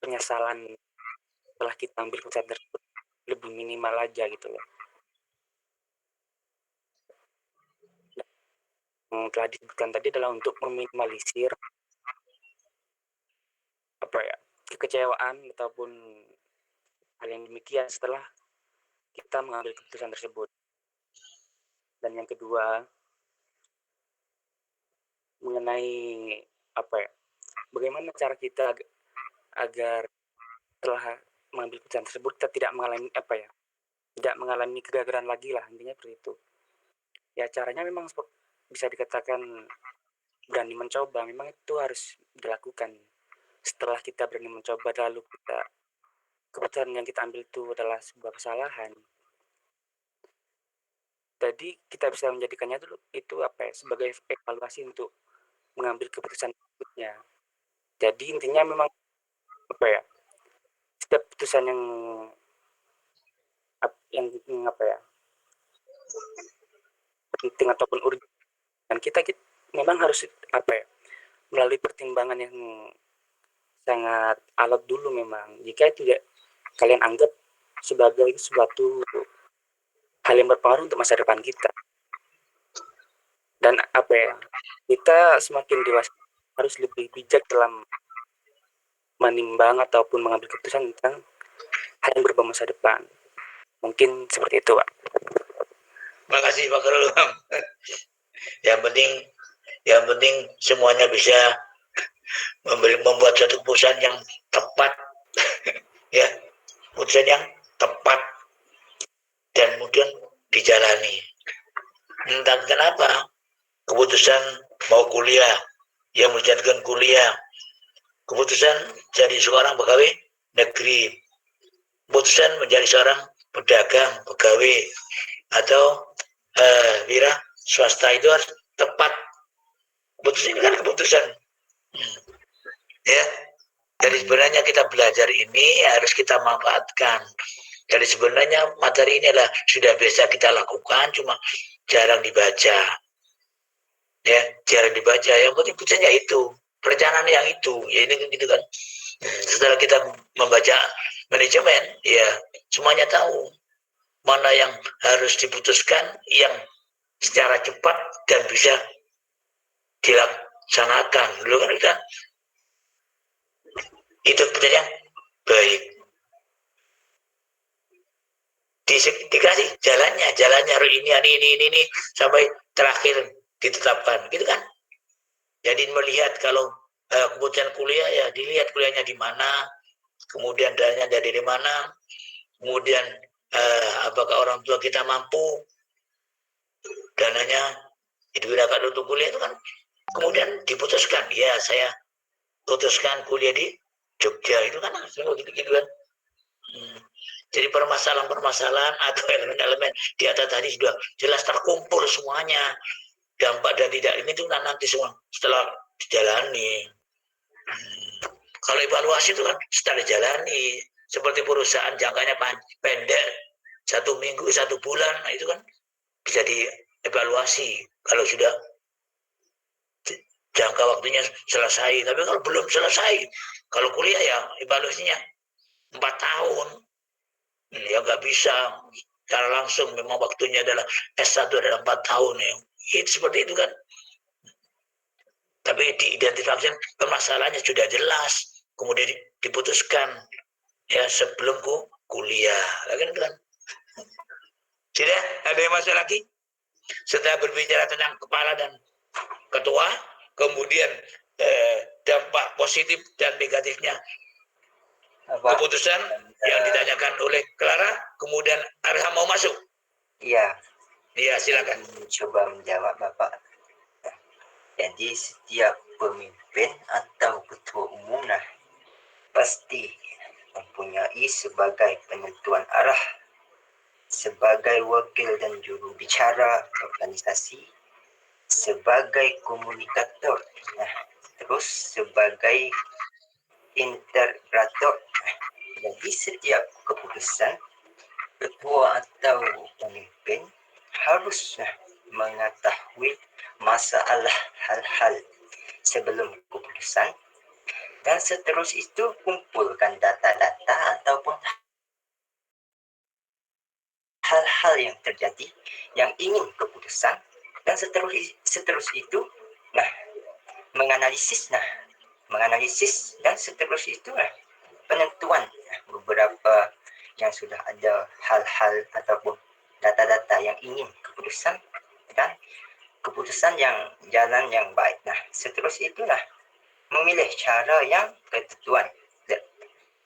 penyesalan setelah kita ambil keputusan tersebut lebih minimal aja gitu loh. Yang telah disebutkan tadi adalah untuk meminimalisir kekecewaan ataupun hal yang demikian setelah kita mengambil keputusan tersebut. Dan yang kedua, mengenai bagaimana cara kita agar setelah mengambil keputusan tersebut kita tidak mengalami tidak mengalami kegagalan lagi lah, intinya seperti itu. Ya caranya memang bisa dikatakan berani mencoba, memang itu harus dilakukan. Setelah kita berani mencoba lalu keputusan yang kita ambil itu adalah sebuah kesalahan, jadi kita bisa menjadikannya itu sebagai evaluasi untuk mengambil keputusan berikutnya. Jadi intinya memang setiap keputusan yang penting ataupun urgent, dan kita memang harus melalui pertimbangan yang sangat alot dulu memang. Jika tidak kalian anggap sebagai suatu hal yang berpengaruh untuk masa depan kita. Dan kita semakin dewasa harus lebih bijak dalam menimbang ataupun mengambil keputusan tentang hal yang berbau masa depan. Mungkin seperti itu, Pak. Terima kasih Pak Karul. Yang penting semuanya bisa membuat suatu keputusan yang tepat, ya, keputusan yang tepat dan kemudian dijalani. Entah kenapa keputusan mau kuliah, yang menjadikan kuliah, keputusan jadi seorang pegawai negeri, keputusan menjadi seorang pedagang, pegawai, atau wira swasta itu harus tepat. Keputusan ini kan keputusan. Ya, jadi sebenarnya kita belajar ini harus kita manfaatkan. Jadi sebenarnya materi ini adalah sudah biasa kita lakukan, cuma jarang dibaca. Ya, jarang dibaca. Yang penting putusanya itu, perencanaan yang itu. Ya ini gitu kan. Setelah kita membaca manajemen, ya semuanya tahu mana yang harus diputuskan, yang secara cepat dan bisa dilaksanakan. Dulu kan kita itu keputusan yang baik. Dikasih jalannya ini sampai terakhir ditetapkan, gitu kan? Jadi melihat kalau keputusan kuliah ya dilihat kuliahnya di mana, kemudian dananya dari mana, kemudian apakah orang tua kita mampu dananya digunakan untuk kuliah itu kan, kemudian diputuskan, ya saya putuskan kuliah di Jogja, itu kan gitu kan. Jadi permasalahan-permasalahan atau elemen-elemen di atas tadi sudah jelas terkumpul semuanya, dampak dan tidak ini itu nanti semua setelah dijalani. Kalau evaluasi itu kan setelah dijalani, seperti perusahaan jangkanya pendek, 1 minggu, 1 bulan, nah itu kan bisa dievaluasi kalau sudah jangka waktunya selesai. Tapi kalau belum selesai, kalau kuliah ya evaluasinya 4 tahun, ya nggak bisa secara langsung. Memang waktunya adalah S1 adalah 4 tahun ya. Itu seperti itu kan. Tapi diidentifikasi permasalahannya sudah jelas, kemudian diputuskan ya sebelum kuliah, kan? Tidak ada yang masuk lagi? Setelah berbicara tentang kepala dan ketua, kemudian dampak positif dan negatifnya keputusan yang ditanyakan oleh Clara, kemudian Arham mau masuk. Iya. Iya, silakan. Coba menjawab Bapak. Jadi setiap pemimpin atau ketua umum pasti mempunyai sebagai penentuan arah, sebagai wakil dan juru bicara organisasi, sebagai komunikator, terus sebagai integrator. Jadi setiap keputusan ketua atau pemimpin harus mengetahui masalah hal-hal sebelum keputusan, dan seterus itu kumpulkan data-data ataupun hal-hal yang terjadi yang ingin keputusan, dan seterus itu menganalisis dan seterus itu penentuan beberapa yang sudah ada hal-hal ataupun data-data yang ingin keputusan, dan keputusan yang jalan yang baik. Seterus itulah memilih cara yang ketentuan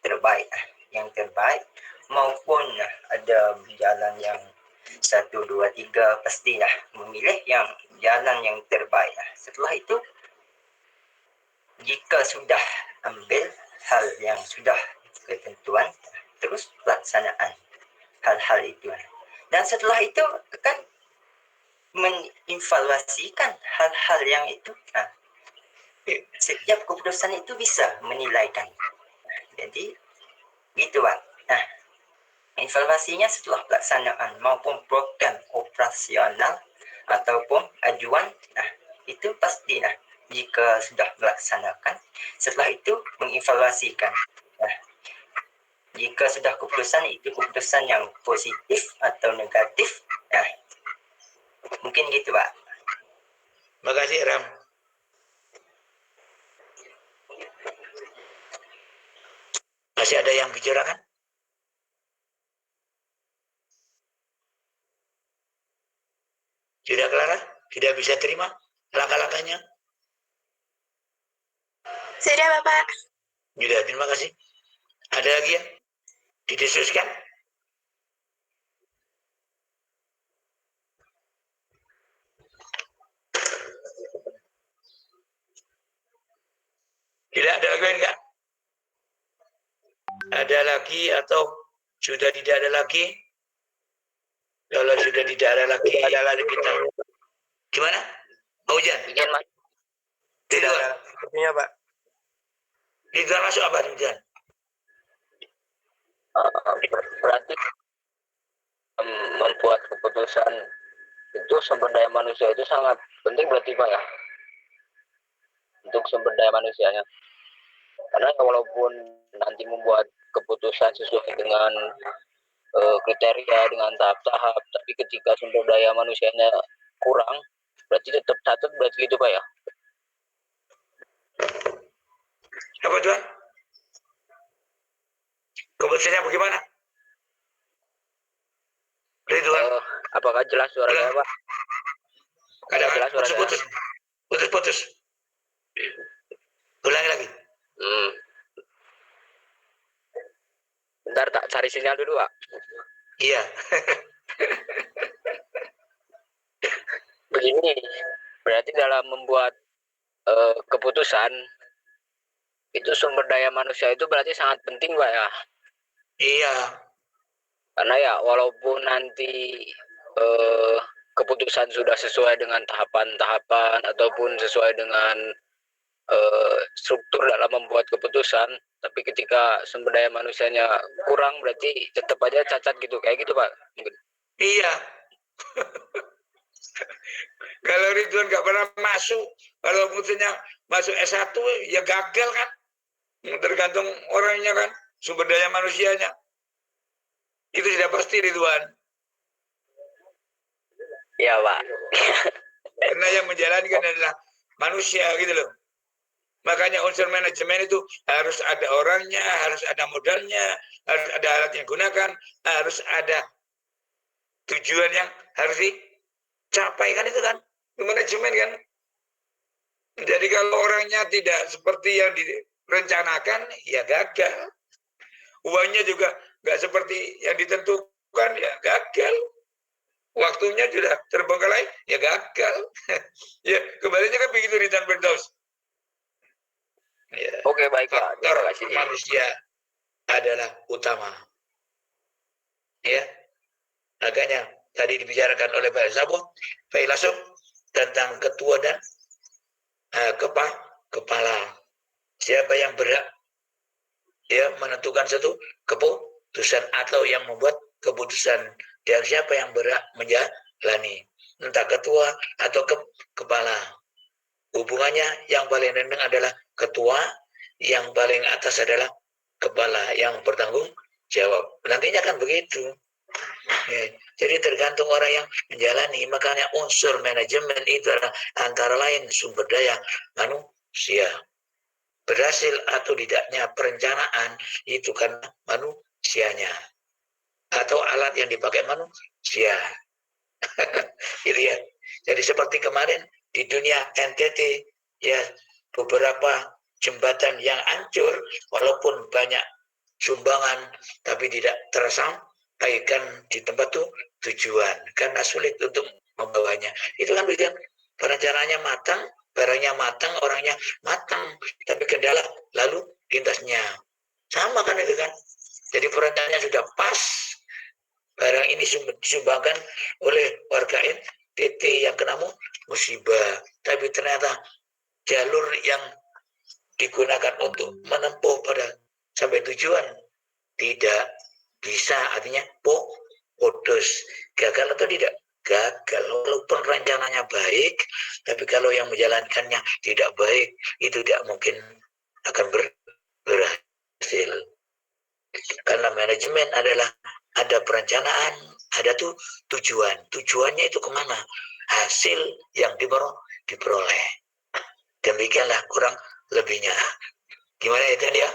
terbaik, yang terbaik, maupun ada jalan yang 1, 2, 3, pastilah memilih yang jalan yang terbaik. Setelah itu, jika sudah ambil hal yang sudah ketentuan, terus pelaksanaan hal-hal itu. Dan setelah itu akan mengevaluasikan hal-hal yang itu. Setiap keputusan itu bisa menilaikan. Jadi gitu Pak. Evaluasinya setelah pelaksanaan maupun program operasional ataupun ajuan, itu pasti jika sudah melaksanakan, setelah itu mengevaluasikan. Jika sudah keputusan itu keputusan yang positif atau negatif, mungkin gitu Pak. Makasih Ram. Masih ada yang bicara kan? Sudah Clara? Sudah bisa terima langkah-langkahnya? Sudah Bapak. Sudah, terima kasih. Ada lagi yang didiskusikan? Tidak ada lagi enggak? Ada lagi atau sudah tidak ada lagi? Kalau sudah tidak ada lagi, kita. Gimana? Mau hujan? Hujan Mas. Tidak ada sepertinya Pak. Ridwan masuk apa Ridwan? Berarti membuat keputusan itu sumber daya manusia itu sangat penting berarti Pak ya, untuk sumber daya manusianya. Karena walaupun nanti membuat keputusan sesuai dengan kriteria, dengan tahap-tahap, tapi ketika sumber daya manusianya kurang, berarti tetap catat berarti gitu Pak ya. Apa Tuan? Keputusannya bagaimana? Ridwan? Apakah jelas suaranya Pak? Kadang-kadang putus-putus. Ulangi lagi. Bentar tak cari sinyal dulu Pak. Iya. Begini, berarti dalam membuat keputusan itu sumber daya manusia itu berarti sangat penting Pak ya. Iya. Karena ya walaupun nanti keputusan sudah sesuai dengan tahapan-tahapan ataupun sesuai dengan struktur dalam membuat keputusan, tapi ketika sumber daya manusianya kurang berarti tetap aja cacat gitu, kayak gitu Pak. Mungkin. Iya. Kalau Ridwan nggak pernah masuk, kalau mutunya masuk S1 ya gagal kan. Tergantung orangnya kan, sumber daya manusianya. Itu sudah pasti Ridwan. Iya Pak. Karena yang menjalankan adalah manusia gitu loh. Makanya unsur manajemen itu harus ada orangnya, harus ada modalnya, harus ada alat yang digunakan, harus ada tujuan yang harus dicapai kan itu kan. Itu manajemen kan. Jadi kalau orangnya tidak seperti yang direncanakan, ya gagal. Uangnya juga nggak seperti yang ditentukan, ya gagal. Waktunya sudah terbengkalai, ya gagal. Ya kembalinya kan begitu Ridwan Firdaus. Ya. Oke, baik Pak. Faktor manusia adalah utama. Ya, makanya tadi dibicarakan oleh Pak Filosof tentang ketua dan kepala. Siapa yang berhak ya menentukan satu keputusan atau yang membuat keputusan, dan siapa yang berhak menjalani, entah ketua atau kepala. Hubungannya yang paling rendah adalah ketua, yang paling atas adalah kepala yang bertanggung jawab. Nantinya kan begitu. Ya, jadi tergantung orang yang menjalani. Makanya unsur manajemen itu adalah antara lain sumber daya manusia. Berhasil atau tidaknya perencanaan itu kan manusianya. Atau alat yang dipakai manusia. Gitu ya. Jadi seperti kemarin di dunia NTT ya, beberapa jembatan yang hancur walaupun banyak sumbangan tapi tidak tersampaikan di tempat tujuan karena sulit untuk membawanya. Itu kan bikin perencanaannya matang, barangnya matang, orangnya matang, tapi kendala lalu lintasnya sama kan itu kan. Jadi perencanaannya sudah pas, barang ini disumbangkan oleh warga NTT yang kena musibah, tapi ternyata jalur yang digunakan untuk menempuh pada sampai tujuan tidak bisa, artinya putus. Gagal atau tidak? Gagal. Walaupun rencananya baik, tapi kalau yang menjalankannya tidak baik, itu tidak mungkin akan berhasil. Karena manajemen adalah ada perencanaan, ada tujuan. Tujuannya itu kemana? Hasil yang diperoleh. Demikianlah kurang lebihnya. Gimana itu dia?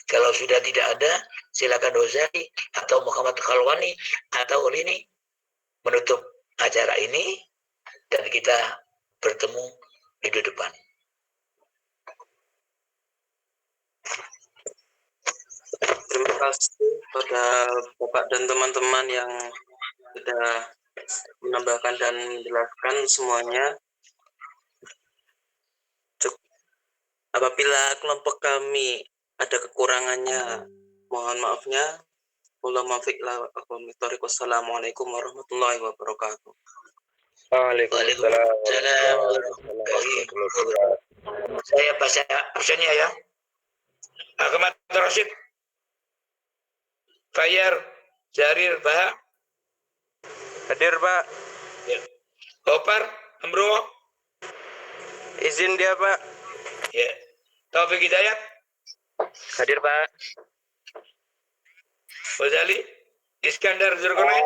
Kalau sudah tidak ada, silakan Dozari atau Muhammad Khalwani atau Lini menutup acara ini dan kita bertemu minggu depan. Terima kasih pada Bapak dan teman-teman yang sudah menambahkan dan menjelaskan semuanya. Apabila kelompok kami ada kekurangannya, mohon maafnya. Wassalamualaikum warahmatullahi wabarakatuh. Waalaikumsalam warahmatullahi wabarakatuh. Saya baca absennya ya. Ahmad Rashid, Fayyar, Jarir, Baha. Hadir, Pak. Ya. Opar, Amro. Izin dia, Pak. Ya. Taufik Hidayat. Hadir, Pak. Fazali, Iskandar Zulkarnain.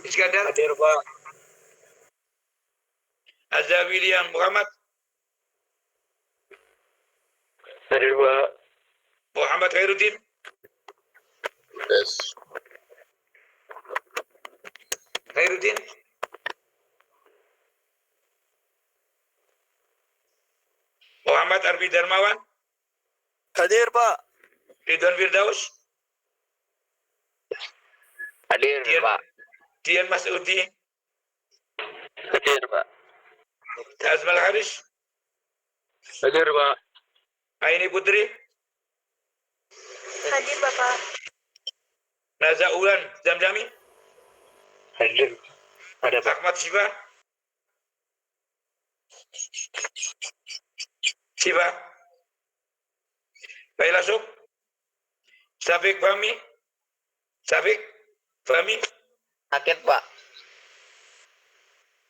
Iskandar. Hadir, Pak. Azza William Muhammad. Hadir, Pak. Muhammad Khairuddin. Yes. Khairuddin. Muhammad Arfi Darmawan. Hadir, Pak. Ridwan Firdaus. Hadir, Pak. Dian Masudi. Hadir, Pak. Azmal Haris. Hadir, Pak. Aini Putri. Hadir, Bapak. Naza Ulan Zamzami. Hadir. Ada, Pak. Ahmad Siva. Siapa? Failasuf? Syafiq Fahmi? Syafiq Fahmi? Akid, Pak.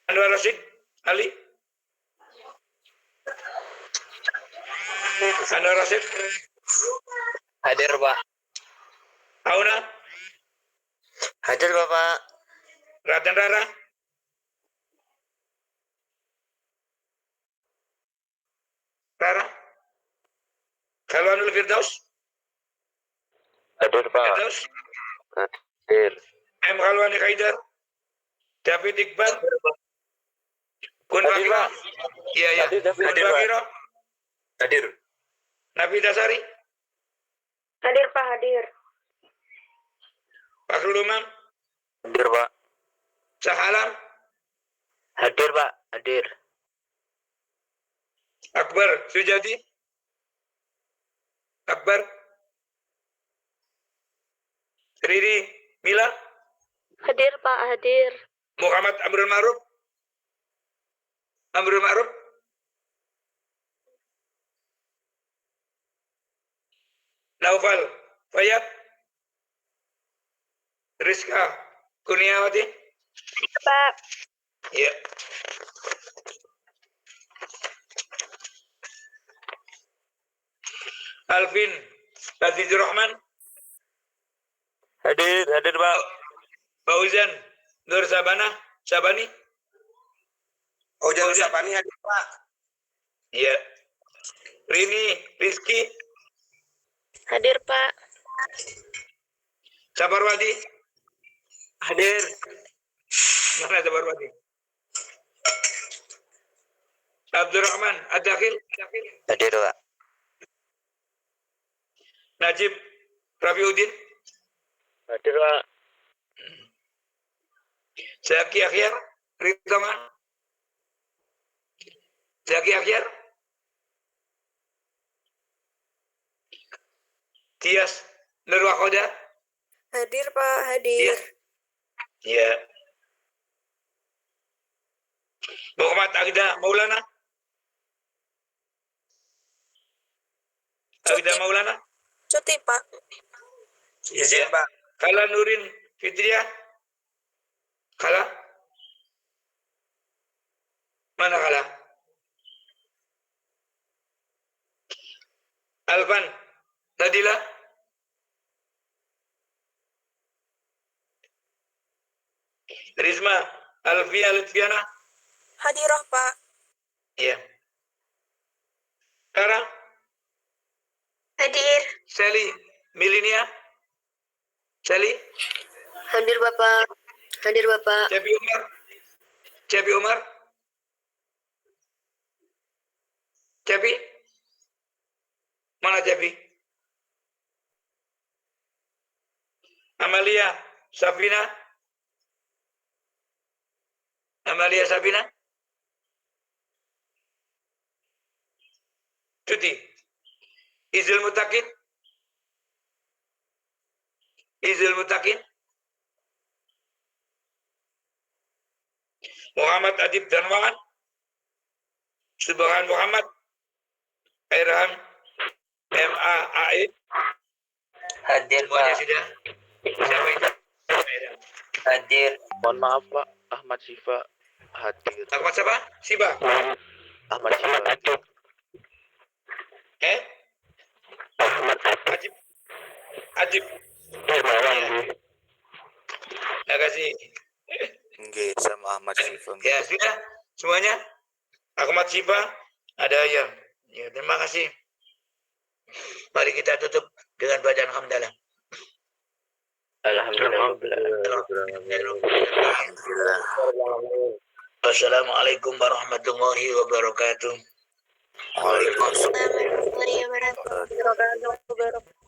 Anwar Rasid? Ali? Anwar Rasid? Hadir, Pak. Auna? Hadir, Bapak. Raden Rara? Rara? Khalwanul Firdaus? Hadir, Pak. Firdaus? Hadir. M. Khalwani Haidar? David Iqbal? Kun Hadir, Fakiro? Pak. Iya, iya. Hadir, David. Kun Hadir, Pak. Fakiro? Hadir. Nabi Dasari? Hadir, Pak, hadir. Fakrul Umam? Hadir, Pak. Sahalam? Hadir, Pak. Hadir. Akbar Sujadi? Akbar? Riri Mila? Hadir, Pak, hadir. Muhammad Amrul Ma'ruf? Amrul Ma'ruf? Naufal Fayat? Rizka Kurniawati? Pak. Iya. Alvin Azizur Rahman? Hadir, hadir, Pak. Fauzan Nur Sabani? Fauzan Nur Sabani hadir, Pak. Iya. Rizky? Hadir, Pak. Sabarwadi? Hadir. Mana Sabarwadi? Abdurrahman Ad-Dakhil? Hadir, Pak. Najib Rafiuddin? Hadir, Pak. Zaki Akhyar Ritama? Zaki Akhyar? Tias Nurwakoda? Hadir, Pak, hadir. Iya. Muhammad Agda Maulana? Agda Maulana? Cuti, Pak. Izin, Pak. Kala Nurin Fitria? Kala? Mana Kala? Alvan Nadila? Rizma Alfia Lutfiana? Hadirah, Pak. Iya. Kara? Hadir. Sally Milinia? Sally? Hadir, Bapak. Hadir, Bapak. Cepi Umar? Cepi Umar? Cepi? Mana Cepi? Amalia Safina? Amalia Safina? Cuti. Izil Mutakin? Izil Mutakin? Muhammad Adib Darmawan? Subhan Muhammad? Airham MAAE? Hadir, Semuanya Pak. sudah? Siapa itu? Airham. Hadir. Mohon maaf, Pak. Ahmad Sifa hadir. Ahmad siapa? Siba? Ahmad Sifa hadir. Ahmad Ajib? Ajib? Terima kasih. Nggih, sama Ahmad Sifa. Ya, sudah semuanya? Ahmad Sifa? Ada ya? Ya, terima kasih. Mari kita tutup dengan bacaan hamdalah. Alhamdulillah. Wassalamualaikum warahmatullahi wabarakatuh. Waalaikumsalam. Warahmatullahi wabarakatuh.